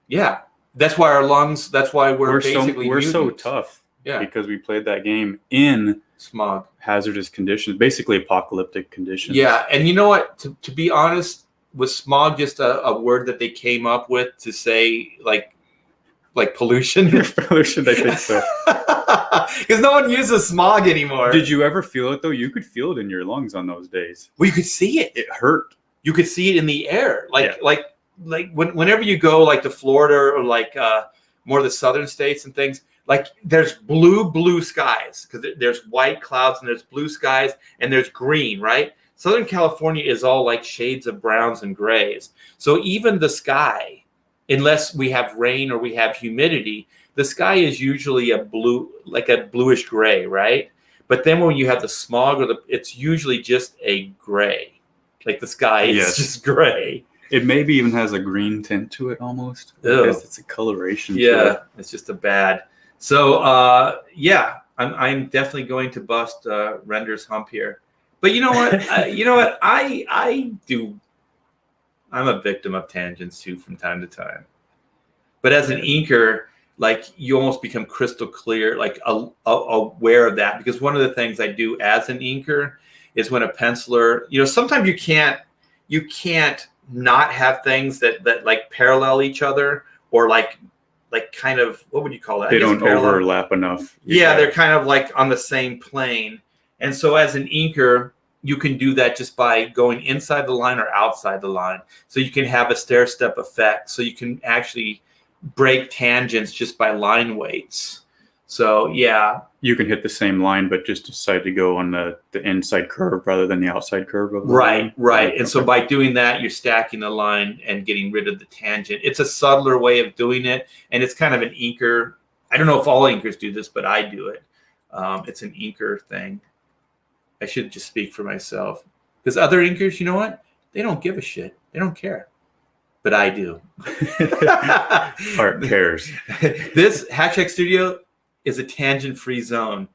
Yeah. That's why our lungs. That's why we're basically so tough. Yeah, because we played that game in smog, hazardous conditions, basically apocalyptic conditions. Yeah, and you know what? To be honest, was smog just a word that they came up with to say like pollution? Pollution, I think so. Because no one uses smog anymore. Did you ever feel it though? You could feel it in your lungs on those days. Well, you could see it. It hurt. You could see it in the air, whenever you go like to Florida or like more of the southern states and things, like there's blue skies because there's white clouds and there's blue skies and there's green, right? Southern California is all like shades of browns and grays. So even the sky, unless we have rain or we have humidity, the sky is usually a bluish gray, right? But then when you have the smog it's usually just a gray, like the sky is just gray. It maybe even has a green tint to it almost. I guess it's a coloration. Yeah, it's just a bad. So I'm definitely going to bust Render's hump here. But you know what? I do. I'm a victim of tangents too from time to time. But as an inker, like you almost become crystal clear, like aware of that. Because one of the things I do as an inker is when a penciler, sometimes you can't not have things that like parallel each other or like kind of, what would you call that? They don't overlap enough. Yeah, they're kind of like on the same plane. And so as an inker, you can do that just by going inside the line or outside the line. So you can have a stair-step effect. So you can actually break tangents just by line weights. So yeah. You can hit the same line, but just decide to go on the inside curve rather than the outside curve of the line. Right. And okay. So by doing that, you're stacking the line and getting rid of the tangent. It's a subtler way of doing it. And it's kind of an inker. I don't know if all inkers do this, but I do it. It's an inker thing. I should just speak for myself. Because other inkers, you know what? They don't give a shit. They don't care. But I do. Art cares. This Hashtag Studio is a tangent-free zone.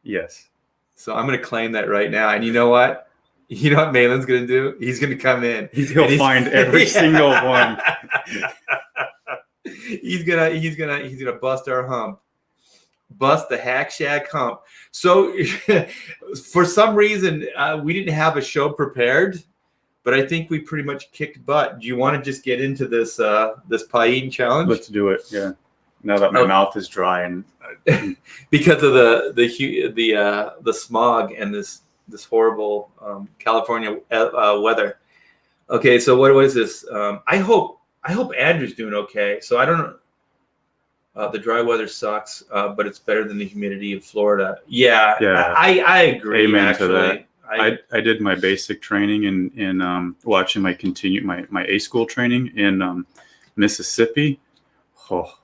Yes. So I'm going to claim that right now. And you know what? You know what Malin's going to do? He's going to come in. He'll find every single one. He's gonna bust our hump. Bust the Hack Shack hump. So for some reason, we didn't have a show prepared, but I think we pretty much kicked butt. Do you want to just get into this pie eating challenge? Let's do it. Yeah. Now that my mouth is dry and because of the smog and this this horrible California weather. Okay, so what is this? I hope Andrew's doing okay. So I don't know. The dry weather sucks, but it's better than the humidity of Florida. Yeah. I agree. Amen actually. to that. I did my basic training in watching my A school training in Mississippi. Oh,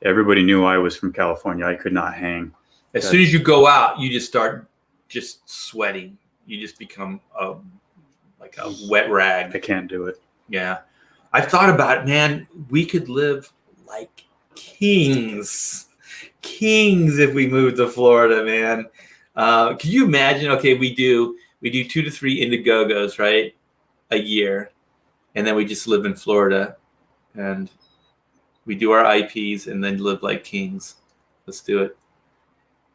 everybody knew I was from California. I could not hang. As soon as you go out, you just start just sweating. You just become like a wet rag. I can't do it. Yeah. I've thought about it, man. We could live like kings if we moved to Florida, man. Can you imagine? Okay, we do 2 to 3 Indiegogos, right, a year, and then we just live in Florida, and we do our IPs and then live like kings. Let's do it.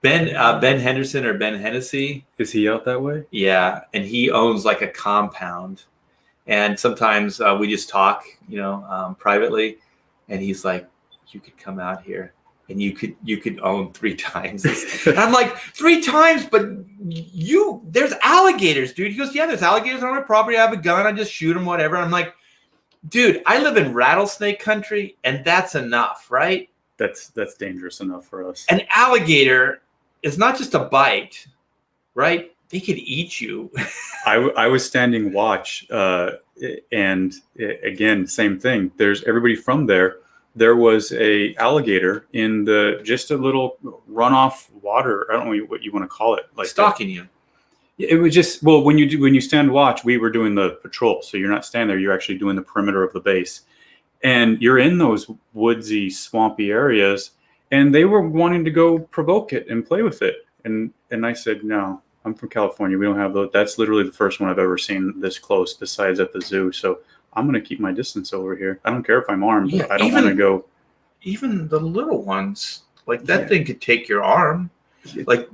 Ben Henderson or Ben Hennessy. Is he out that way? Yeah, and he owns like a compound, and sometimes we just talk, privately, and he's like, "You could come out here, and you could own 3 times." And I'm like, 3 times, but there's alligators, dude. He goes, "Yeah, there's alligators on my property. I have a gun. I just shoot them, whatever." I'm like, dude, I live in rattlesnake country, and that's enough, right? That's dangerous enough for us. An alligator is not just a bite, right? They could eat you. I was standing watch, and again, same thing. There's everybody from there. There was a alligator in just a little runoff water. I don't know what you want to call it. Like stalking you. It was just, well, when you stand watch, we were doing the patrol. So you're not standing there. You're actually doing the perimeter of the base. And you're in those woodsy, swampy areas. And they were wanting to go provoke it and play with it. And I said, no, I'm from California. We don't have those. That's literally the first one I've ever seen this close besides at the zoo. So I'm going to keep my distance over here. I don't care if I'm armed. Yeah, I don't want to go. Even the little ones, like that thing could take your arm. Like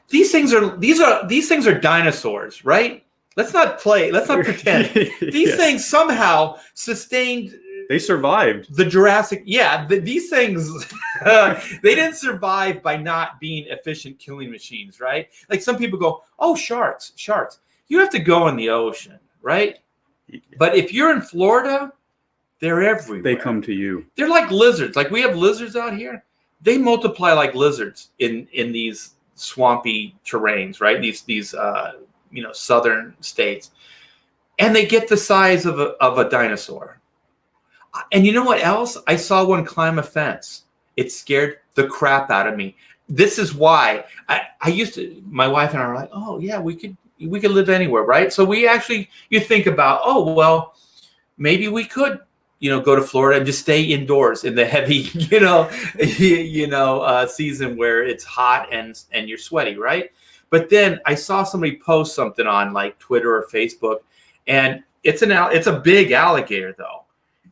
these things are dinosaurs, right? Let's not pretend. These things somehow sustained. They survived. The Jurassic. Yeah, these things, they didn't survive by not being efficient killing machines, right? Like some people go, oh, sharks. You have to go in the ocean, right? But if you're in Florida, they're everywhere. They come to you. They're like lizards. Like we have lizards out here. They multiply like lizards in these swampy terrains, right? These southern states, and they get the size of a dinosaur. And you know what else? I saw one climb a fence. It scared the crap out of me. This is why I used to. My wife and I were like, oh yeah, we could live anywhere, right? So you think about, oh well, maybe we could, go to Florida and just stay indoors in the heavy, season where it's hot and you're sweaty, right? But then I saw somebody post something on like Twitter or Facebook, and it's a big alligator though,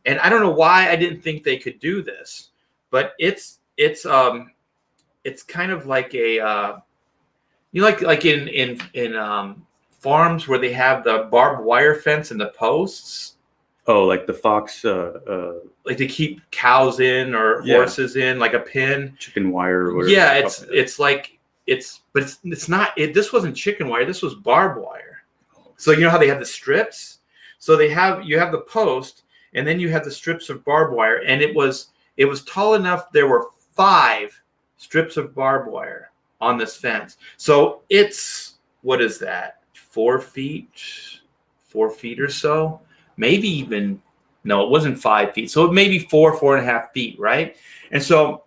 and I don't know why I didn't think they could do this, but it's kind of like a like in farms where they have the barbed wire fence and the posts. Oh, like the fox, like to keep cows in or horses in, like a pen, chicken wire. Or whatever. Yeah, it's not. This wasn't chicken wire. This was barbed wire. So you know how they have the strips. So you have the post, and then you have the strips of barbed wire, and it was tall enough. There were 5 strips of barbed wire on this fence. So it's, what is that? 4 feet or so. Maybe even, no, it wasn't 5 feet. So maybe 4.5 feet, right? And so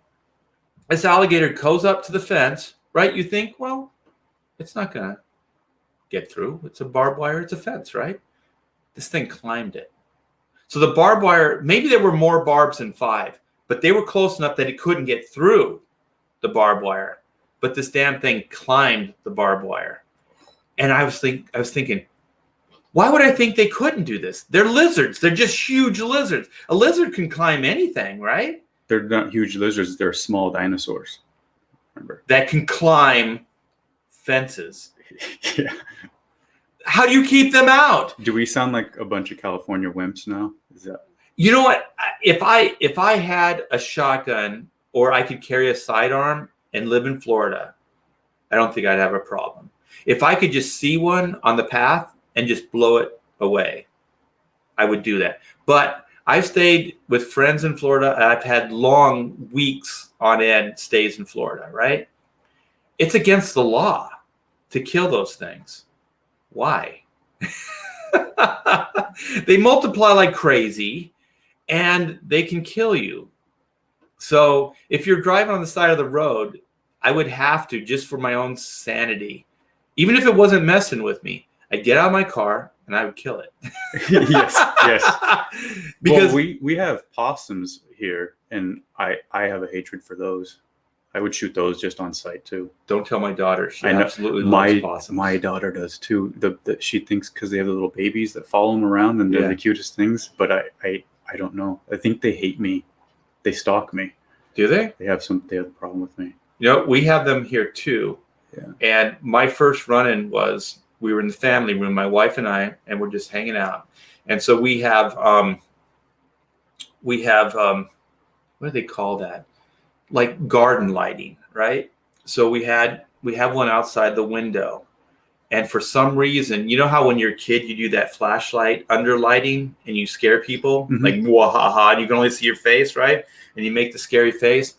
this alligator goes up to the fence, right? You think, well, it's not going to get through. It's a barbed wire. It's a fence, right? This thing climbed it. So the barbed wire, maybe there were more barbs than 5, but they were close enough that it couldn't get through the barbed wire. But this damn thing climbed the barbed wire. And I was thinking, why would I think they couldn't do this? They're lizards. They're just huge lizards. A lizard can climb anything, right? They're not huge lizards. They're small dinosaurs. Remember? That can climb fences. Yeah. How do you keep them out? Do we sound like a bunch of California wimps now? Is that? You know what? If I had a shotgun or I could carry a sidearm and live in Florida, I don't think I'd have a problem. If I could just see one on the path and just blow it away, I would do that. But I've stayed with friends in Florida. I've had long weeks on end stays in Florida, right? It's against the law to kill those things. Why? They multiply like crazy and they can kill you. So if you're driving on the side of the road, I would have to, just for my own sanity, even if it wasn't messing with me, I'd get out of my car and I would kill it. Yes. Because we have possums here, and I have a hatred for those. I would shoot those just on sight too. don't tell my daughter. She I know. absolutely loves possums. My daughter does too. She thinks because they have the little babies that follow them around and they're the cutest things. But I don't know. I think they hate me. They stalk me. Do they? They have a problem with me. You know, we have them here too. Yeah. And my first run-in was, we were in the family room, my wife and I, and we're just hanging out. And so we have what do they call that? Like garden lighting, right? So we have one outside the window. And for some reason, you know how when you're a kid, you do that flashlight under lighting and you scare people, like, wahaha, and you can only see your face, right? And you make the scary face.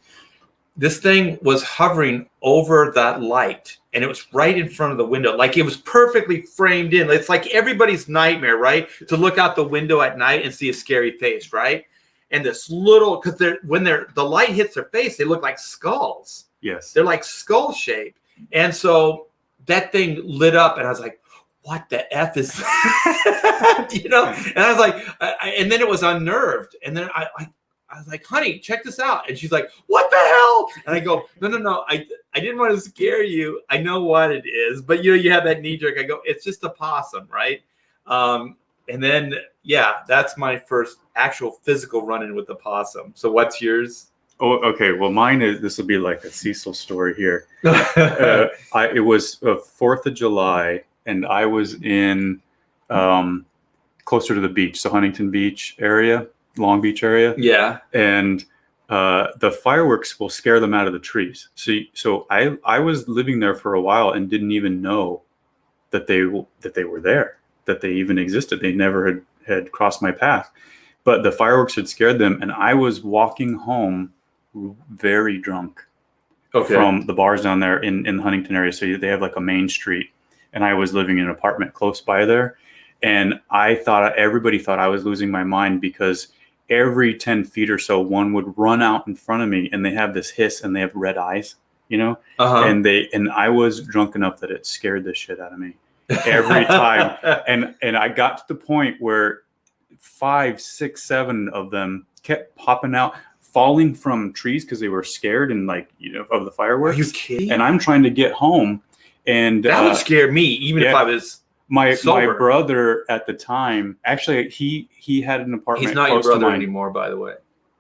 This thing was hovering over that light, and it was right in front of the window. Like, it was perfectly framed in. It's like everybody's nightmare, right? To look out the window at night and see a scary face, right? And this little, because the light hits their face, they look like skulls. Yes. They're like skull shaped. And so that thing lit up, and I was like, what the F is that? You know? And I was like, and then it was unnerved. And then I was like, honey, check this out. And she's like, what the hell? And I go, no. I didn't want to scare you. I know what it is. But, you know, you have that knee jerk. I go, it's just a possum, right? And then, yeah, that's my first actual physical run-in with the possum. So what's yours? Oh, okay. Well, mine is, this will be like a Cecil story here. It was 4th of July, and I was in closer to the beach, so Huntington Beach area, Long Beach area. Yeah. And the fireworks will scare them out of the trees. So I was living there for a while and didn't even know that they were there, that they even existed. They never had crossed my path. But the fireworks had scared them, and I was walking home very drunk from the bars down there in the Huntington area. So they have like a main street, and I was living in an apartment close by there. And everybody thought I was losing my mind, because every 10 feet or so, one would run out in front of me, and they have this hiss and they have red eyes, you know? And I was drunk enough that it scared the shit out of me every time. And I got to the point where 5, 6, 7 of them kept popping out, falling from trees because they were scared and, like, you know, of the fireworks. Are you kidding? And I'm trying to get home, and that would scare me, even if I was my sober. brother at the time. Actually, he had an apartment. He's not close your to brother mine. anymore, by the way.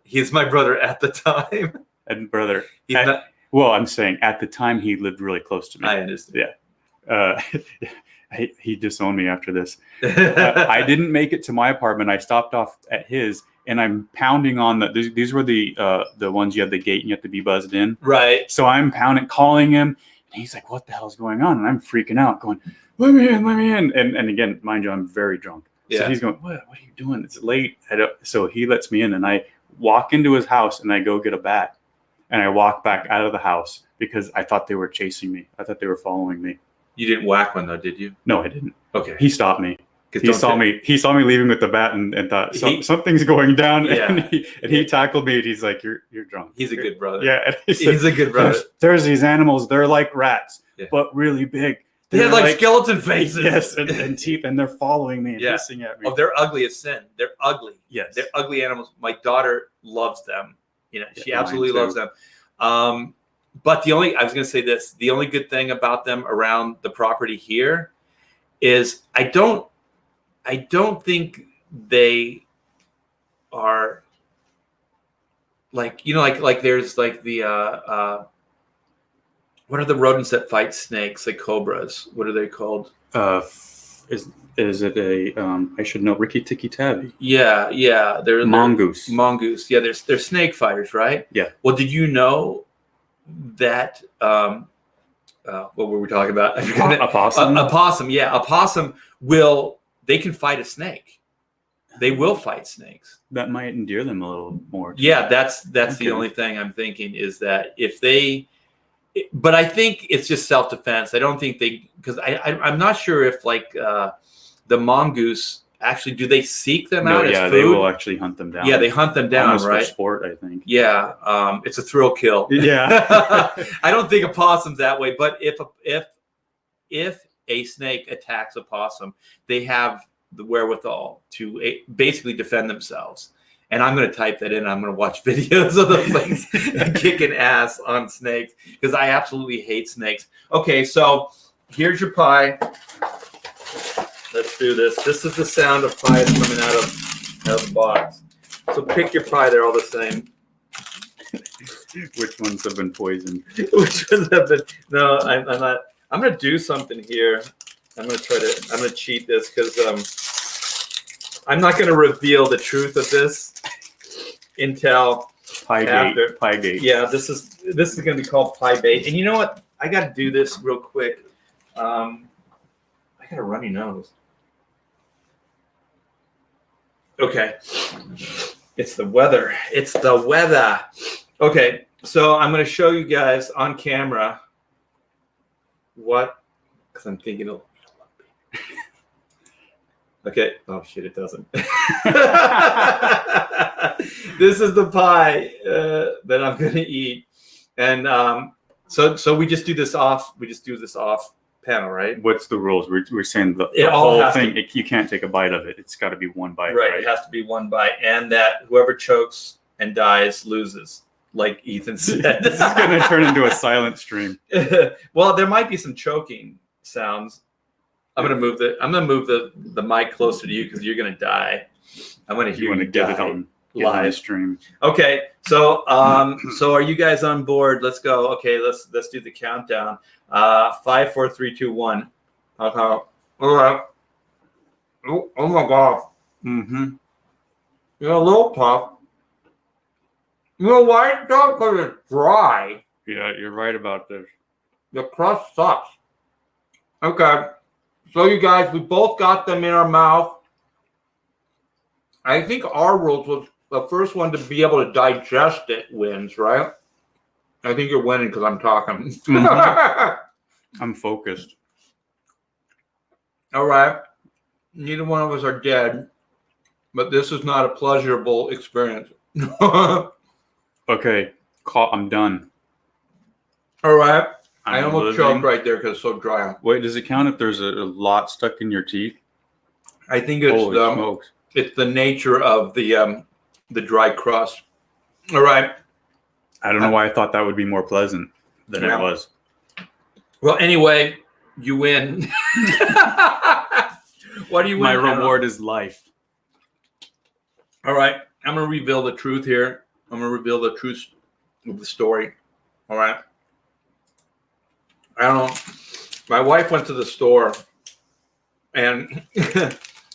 He's my brother at the time. And brother. Well, I'm saying at the time he lived really close to me. I understand. Yeah. He disowned me after this. I didn't make it to my apartment. I stopped off at his, and I'm pounding on these were the ones you have the gate and you have to be buzzed in. Right. So I'm pounding, calling him, and he's like, what the hell's going on? And I'm freaking out, going, let me in. And again, mind you, I'm very drunk. Yeah. So he's going, what are you doing? It's late. So he lets me in, and I walk into his house, and I go get a bat, and I walk back out of the house because I thought they were chasing me. I thought they were following me. You didn't whack one, though, did you? No, I didn't. Okay. He stopped me. He saw me leaving with the bat, and thought something's going down. Yeah. And he tackled me, and he's like, "You're drunk." He's a good brother. Yeah, and he's a good brother. There's these animals. They're like rats, but really big. They have like skeleton faces. Yes, and teeth, and they're following me and hissing at me. Oh, they're ugly as sin. They're ugly. Yes, they're ugly animals. My daughter loves them. You know, she absolutely loves them. But I was going to say this, the only good thing about them around the property here is I don't think they are like, you know, like there's like the, what are the rodents that fight snakes, like cobras? What are they called? Is it a, I should know, Ricky Tikki Tavi? Yeah. They're mongoose. Mongoose. Yeah, they're snake fighters, right? Yeah. Well, did you know that what were we talking about? I forgot. A possum? A possum, yeah. A possum they can fight a snake. They will fight snakes. That might endear them a little more. Yeah, that's Okay. the only thing I'm thinking is that but I think it's just self-defense. I don't think because I'm not sure if like the mongoose actually, do they seek them out as food? They will actually hunt them down. Yeah, they hunt them down, almost right? for sport, I think. Yeah, it's a thrill kill. Yeah. I don't think a possum's that way, but if a snake attacks a possum, they have the wherewithal to basically defend themselves. And I'm going to type that in. I'm going to watch videos of those things kicking ass on snakes because I absolutely hate snakes. Okay, so here's your pie. Let's do this. This is the sound of pie coming out of the box. So pick your pie. They're all the same. Which ones have been poisoned? Which ones have been? No, I'm not. I'm going to do something here. I'm going to cheat this because I'm not going to reveal the truth of this until after. Piegate. Yeah, this is going to be called pie bait. And you know what? I got to do this real quick. I got a runny nose. Okay. It's the weather. It's the weather. Okay, so I'm going to show you guys on camera because I'm thinking of. Okay. Oh shit! It doesn't. This is the pie that I'm gonna eat, and so we just do this off. We just do this off panel, right? What's the rules? We're saying the all whole has thing. You can't take a bite of it. It's got to be one bite. Right. It has to be one bite, and that whoever chokes and dies loses, like Ethan said. This is gonna turn into a silent stream. Well, there might be some choking sounds. I'm gonna move the mic closer to you because you're gonna die. I'm gonna hear you get die it on live the stream. Okay, so so are you guys on board? Let's go. Okay, let's do the countdown. 5, 4, 3, 2, 1. Okay. All right. Oh my god. Mm-hmm. You're a little tough. You know why? Because it's dry. Yeah, you're right about this. The crust sucks. Okay. So you guys, we both got them in our mouth. I think our rules was the first one to be able to digest it wins, right? I think you're winning because I'm talking. I'm focused. All right. Neither one of us are dead, but this is not a pleasurable experience. Okay, I'm done. All right. I I'm almost living. choked right there because it's so dry. Wait, does it count if there's a lot stuck in your teeth? I think it's Holy smokes. it's the nature of the dry crust. All right. I don't know why I thought that would be more pleasant than Yeah. it was. Well, anyway, you win. What do you win? My Hannah? reward is life. All right. I'm going to reveal the truth here. I'm going to reveal the truth of the story. All right. I don't know. My wife went to the store and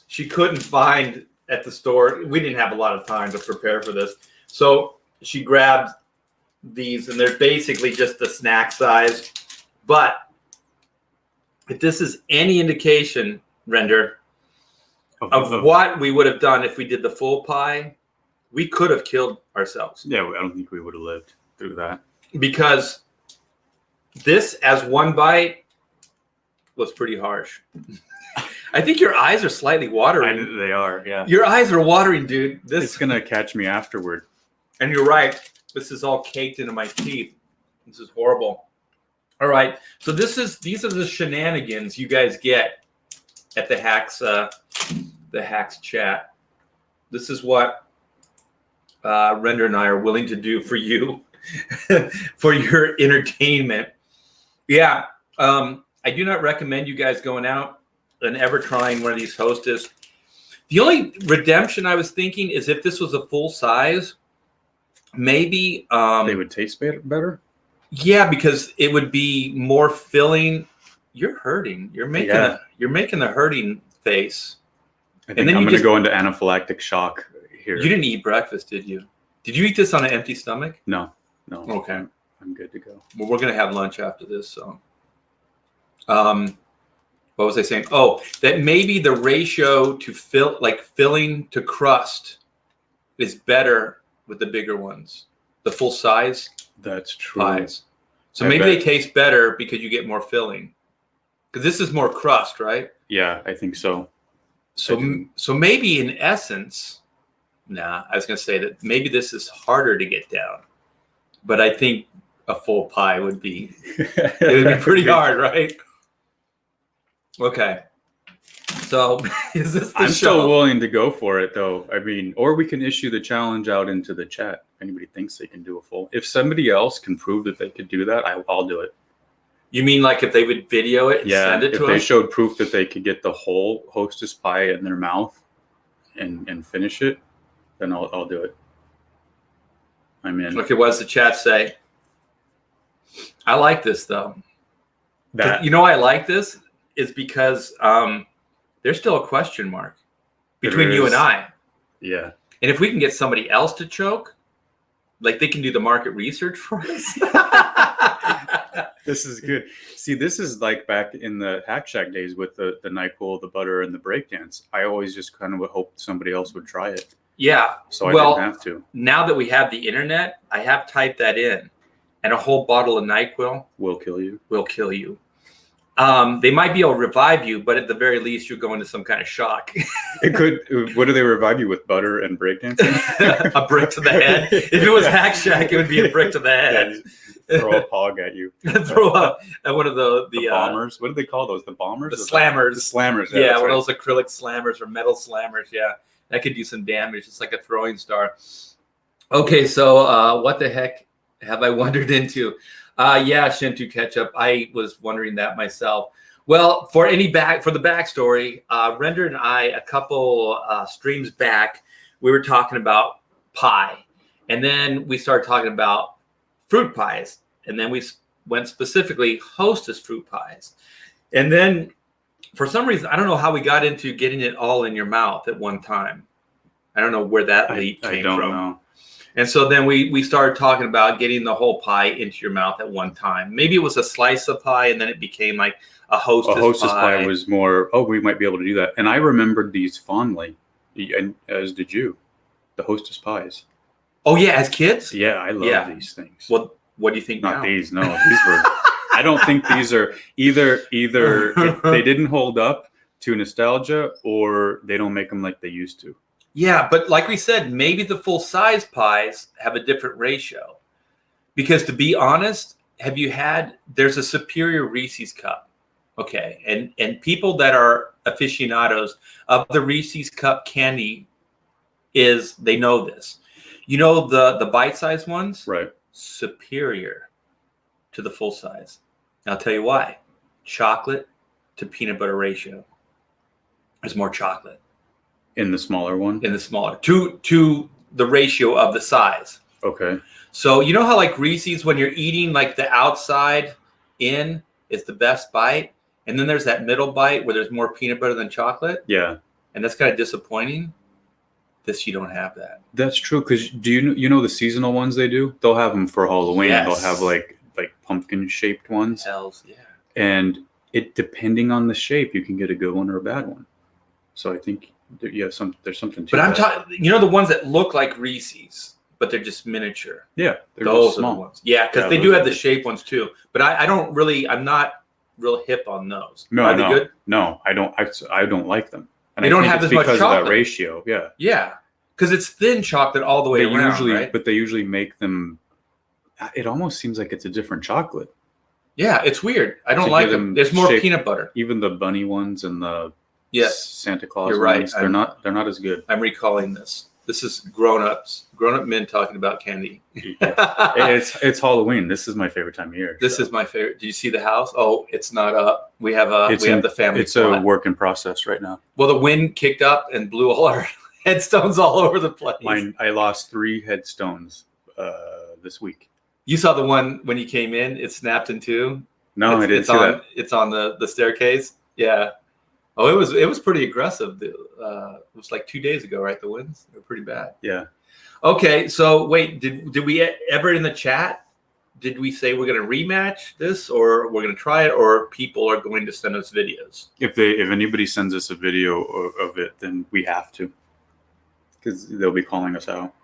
she couldn't find at the store. We didn't have a lot of time to prepare for this. So she grabbed these and they're basically just the snack size. But if this is any indication, Render, of what we would have done if we did the full pie, we could have killed ourselves. Yeah, I don't think we would have lived through that. Because this, as one bite, was pretty harsh. I think your eyes are slightly watering. They are, yeah. Your eyes are watering, dude. It's going to catch me afterward. And you're right. This is all caked into my teeth. This is horrible. All right. So these are the shenanigans you guys get at the Hacks chat. This is what Render and I are willing to do for you, for your entertainment. Yeah. I do not recommend you guys going out and ever trying one of these Hostess. The only redemption I was thinking is if this was a full size, maybe they would taste better. Yeah, because it would be more filling. You're hurting. You're making the hurting face. I think I'm going to go into anaphylactic shock here. You didn't eat breakfast, did you? Did you eat this on an empty stomach? No. Okay. I'm good to go. Well, we're going to have lunch after this, so What was I saying? Oh, that maybe the ratio to filling to crust is better with the bigger ones, the full size That's true. pies. So I maybe bet. they taste better because you get more filling. Because this is more crust, right? Yeah, I think so. So maybe in essence, I was going to say that maybe this is harder to get down, but I think a full pie would be pretty hard, right? Okay. So is this the I'm show? still willing to go for it, though. I mean, or we can issue the challenge out into the chat. If anybody thinks they can do a full, if somebody else can prove that they could do that, I'll do it. You mean like if they would video it and send it to us? If they showed proof that they could get the whole Hostess pie in their mouth and finish it, then I'll do it. I'm in. Okay, what does the chat say? I like this though. That You know why I like this is because there's still a question mark between you and I. Yeah. And if we can get somebody else to choke, like they can do the market research for us. This is good. See, this is like back in the Hack Shack days with the NyQuil, the butter, and the breakdance. I always just kind of would hope somebody else would try it. Yeah. So I didn't have to. Now that we have the internet, I have typed that in, and a whole bottle of NyQuil Will kill you. will kill you. They might be able to revive you, but at the very least, you'll go into some kind of shock. It could. What do they revive you with? Butter and breakdancing? A brick to the head. If it was Hack Shack, it would be a brick to the head. Throw a pog at you. Throw up at one of the bombers. What do they call those? The bombers? The slammers. The slammers. Yeah, one of those acrylic slammers or metal slammers. Yeah, that could do some damage. It's like a throwing star. Okay, so what the heck have I wandered into? Yeah, Shintu Ketchup. I was wondering that myself. Well, for the backstory, Render and I, a couple streams back, we were talking about pie, and then we started talking about fruit pies, and then we went specifically Hostess fruit pies, and then for some reason I don't know how we got into getting it all in your mouth at one time. I don't know where that leap came I don't from. know. And so then we started talking about getting the whole pie into your mouth at one time. Maybe it was a slice of pie, and then it became like a Hostess pie. A Hostess pie was more, we might be able to do that. And I remembered these fondly, and as did you, the Hostess pies. Oh, yeah, as kids? Yeah, I love these things. Well, what do you think Not now? these, no. These were, I don't think these are either they didn't hold up to nostalgia, or they don't make them like they used to. Yeah, but like we said, maybe the full-size pies have a different ratio. Because to be honest, there's a superior Reese's cup. Okay, and people that are aficionados of the Reese's cup candy they know this. You know the bite-sized ones? Right. Superior to the full-size. I'll tell you why. Chocolate to peanut butter ratio. There's more chocolate. In the smaller one? In the smaller. To the ratio of the size. Okay. So you know how like Reese's, when you're eating, like the outside in is the best bite, and then there's that middle bite where there's more peanut butter than chocolate? Yeah. And that's kind of disappointing. This, you don't have that. That's true, because do you know the seasonal ones they do? They'll have them for Halloween. Yes. They'll have like pumpkin-shaped ones. Hells, yeah. And depending on the shape, you can get a good one or a bad one. So I think there's something to But I'm that. talking, the ones that look like Reese's, but they're just miniature. Yeah, they're Those small. are the ones. Yeah, because they those do are have the good. shape ones too. But I'm not real hip on those. No, Are they good? No, I don't. I don't like them. And They I don't think have it's as much because of that chocolate. ratio. Yeah, Yeah, because it's thin chocolate all the way around, right? But they usually make them. It almost seems like it's a different chocolate. Yeah, it's weird. I don't To like get them. them There's more shaped- peanut butter. Even the bunny ones and the Santa Claus You're right. ones, they're not as good. I'm recalling this. This is grown-up men talking about candy. It's Halloween. This is my favorite time of year. This is my favorite. Do you see the house? Oh, it's not up. We have the family. It's plot. a work in process right now. Well, the wind kicked up and blew all our headstones all over the place. I lost 3 headstones this week. You saw the one when you came in. It snapped in two. No, I didn't see that. It's on the staircase. Yeah. Oh, it was pretty aggressive. It was like 2 days ago, right? The winds were pretty bad. Yeah. Okay, so wait, did we ever in the chat did we say we're going to rematch this, or we're going to try it, or people are going to send us videos? If anybody sends us a video of it, then we have to, because they'll be calling us out.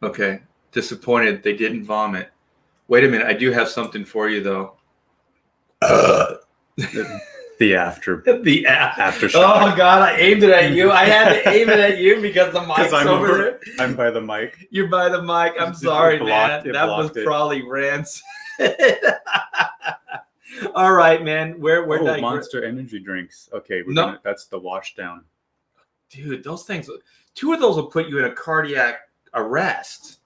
Okay. Disappointed they didn't vomit. Wait a minute. I do have something for you, though. The after. The Aftershock. Oh, God. I aimed it at you. I had to aim it at you because the mic's over there. I'm by the mic. You're by the mic. I'm sorry, man. It That was blocked it. probably rancid. All right, man. Where did I... Monster energy drinks. Okay, that's the wash down. Dude, those things... 2 of those will put you in a cardiac arrest.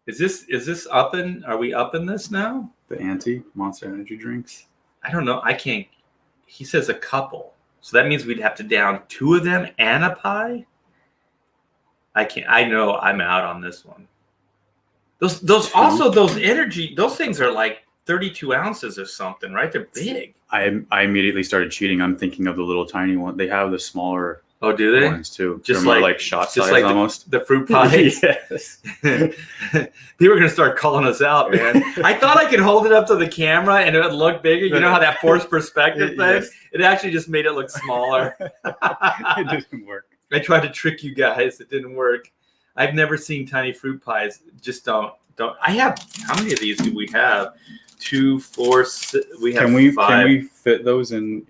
Is this upping? Are we upping this now? The Monster energy drinks. I don't know. I can't... He says a couple. So that means we'd have to down 2 of them and a pie? I can't... I know I'm out on this one. Those energy... Those things are like 32 ounces or something, right? They're big. I immediately started cheating. I'm thinking of the little tiny one. They have the smaller... Oh, do they? Ones too. Just They're more like shot just size like almost. the fruit pies. Yes. People are gonna start calling us out, man. I thought I could hold it up to the camera and it would look bigger. You know how that forced perspective thing? Yes. It actually just made it look smaller. It didn't work. I tried to trick you guys. It didn't work. I've never seen tiny fruit pies. Just don't. I have. How many of these do we have? 2, 4, 6. We have 5. Can we fit those in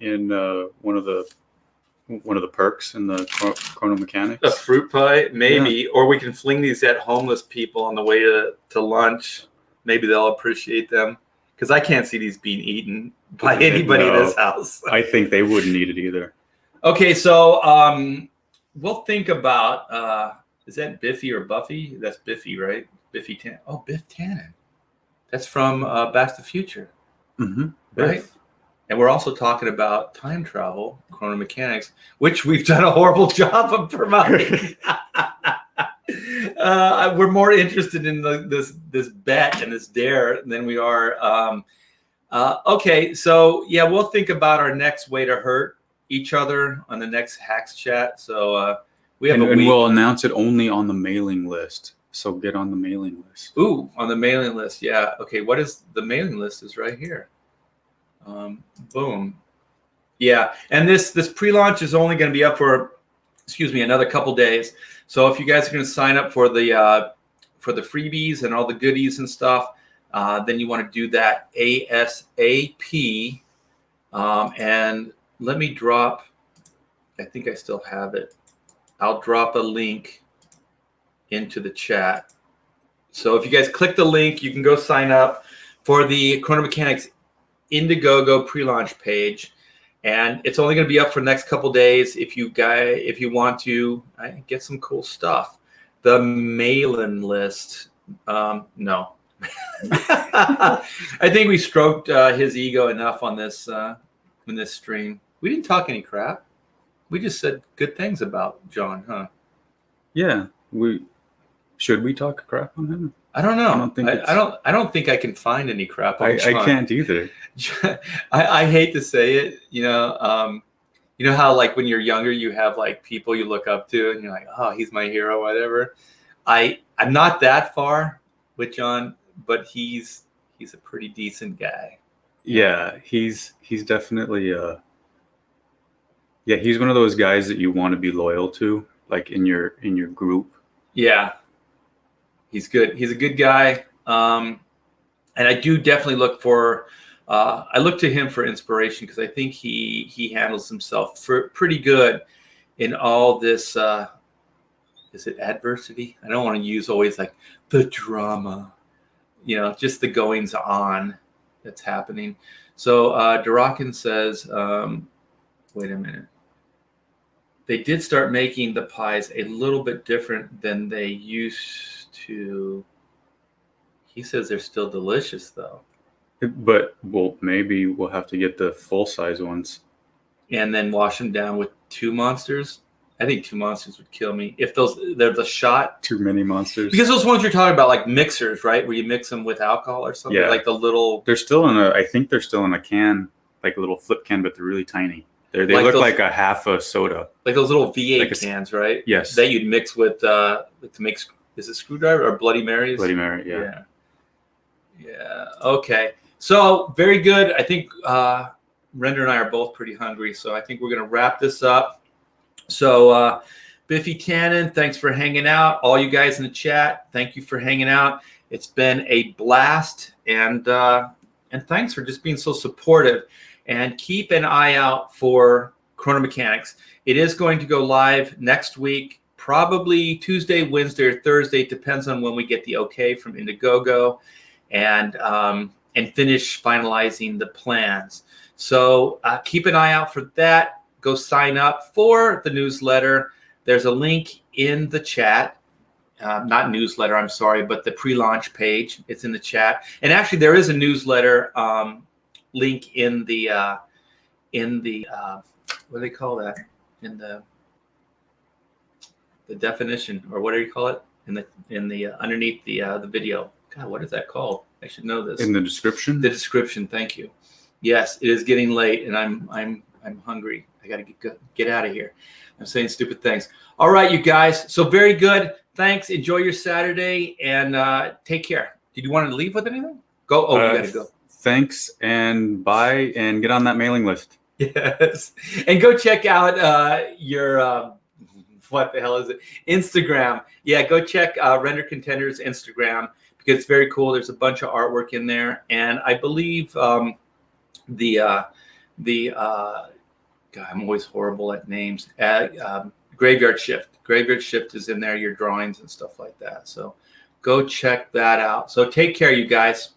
one of the perks in the Chrono Mechanics? A fruit pie, maybe, or we can fling these at homeless people on the way to lunch. Maybe they'll appreciate them, because I can't see these being eaten by anybody in this house. I think they wouldn't eat it either. Okay, so we'll think about is that Biffy or Buffy? That's Biffy, right? Biffy Tannen. Oh, Biff Tannen. That's from Back to the Future, Mm-hmm. right? And we're also talking about time travel, Chrono Mechanics, which we've done a horrible job of promoting. We're more interested in this bet and this dare than we are. Okay, so yeah, we'll think about our next way to hurt each other on the next Hacks Chat. So we have a week. And we'll announce it only on the mailing list. So get on the mailing list. Ooh, on the mailing list, yeah. Okay, what is the mailing list? Is right here. Boom. Yeah, and this pre-launch is only going to be up for, another couple days. So if you guys are going to sign up for the freebies and all the goodies and stuff, then you want to do that ASAP. And let me drop. I think I still have it. I'll drop a link into the chat. So if you guys click the link, you can go sign up for the Chrono Mechanics Indiegogo pre-launch page, and it's only going to be up for the next couple days. If you want to get some cool stuff, the mailing list, no. I think we stroked his ego enough on this in this stream. We didn't talk any crap. We just said good things about John, huh? Yeah. Should we talk crap on him? I don't know. I don't think I can find any crap on John. I can't either. I hate to say it, you know how like when you're younger you have like people you look up to and you're like, oh, he's my hero, whatever. I'm not that far with John, but he's a pretty decent guy. Yeah, he's definitely he's one of those guys that you want to be loyal to, like in your group. Yeah. He's good. He's a good guy. And I do definitely look to him for inspiration, because I think he handles himself pretty good in all this, is it adversity? I don't want to use always like the drama, just the goings on that's happening. So Durakin says, wait a minute. They did start making the pies a little bit different than they used to. He says they're still delicious, though. But maybe we'll have to get the full-size ones. And then wash them down with 2 monsters. I think 2 monsters would kill me. If they're the shot. Too many monsters. Because those ones you're talking about, like mixers, right? Where you mix them with alcohol or something. Yeah. Like the little. I think they're still in a can, like a little flip can, but they're really tiny. They look like a half a soda. Like those little V8 cans, right? Yes. That you'd mix with to make, is it screwdriver or Bloody Marys? Bloody Mary, yeah. Yeah. Okay. So very good. I think Render and I are both pretty hungry, so I think we're going to wrap this up. So Biffy Tannen, thanks for hanging out. All you guys in the chat, thank you for hanging out. It's been a blast, and thanks for just being so supportive. And keep an eye out for Chrono Mechanics. It is going to go live next week, probably Tuesday, Wednesday, or Thursday. It depends on when we get the okay from Indiegogo, and finish finalizing the plans. So keep an eye out for that. Go sign up for the newsletter. There's a link in the chat. Not newsletter, I'm sorry, but the pre-launch page. It's in the chat. And actually, there is a newsletter link in the what do they call that? In the definition, or what do you call it? In the underneath the video. God, what is that called? I should know this. In the description. The description. Thank you. Yes, it is getting late, and I'm hungry. I got to get out of here. I'm saying stupid things. All right, you guys. So very good. Thanks. Enjoy your Saturday, and take care. Did you want to leave with anything? Go. Oh, you got to go. Thanks, and bye, and get on that mailing list. Yes, and go check out your what the hell is it? Instagram. Yeah, go check Render Contenders Instagram, because it's very cool. There's a bunch of artwork in there, and I believe God, I'm always horrible at names. Graveyard Shift. Graveyard Shift is in there, your drawings and stuff like that. So go check that out. So take care, you guys.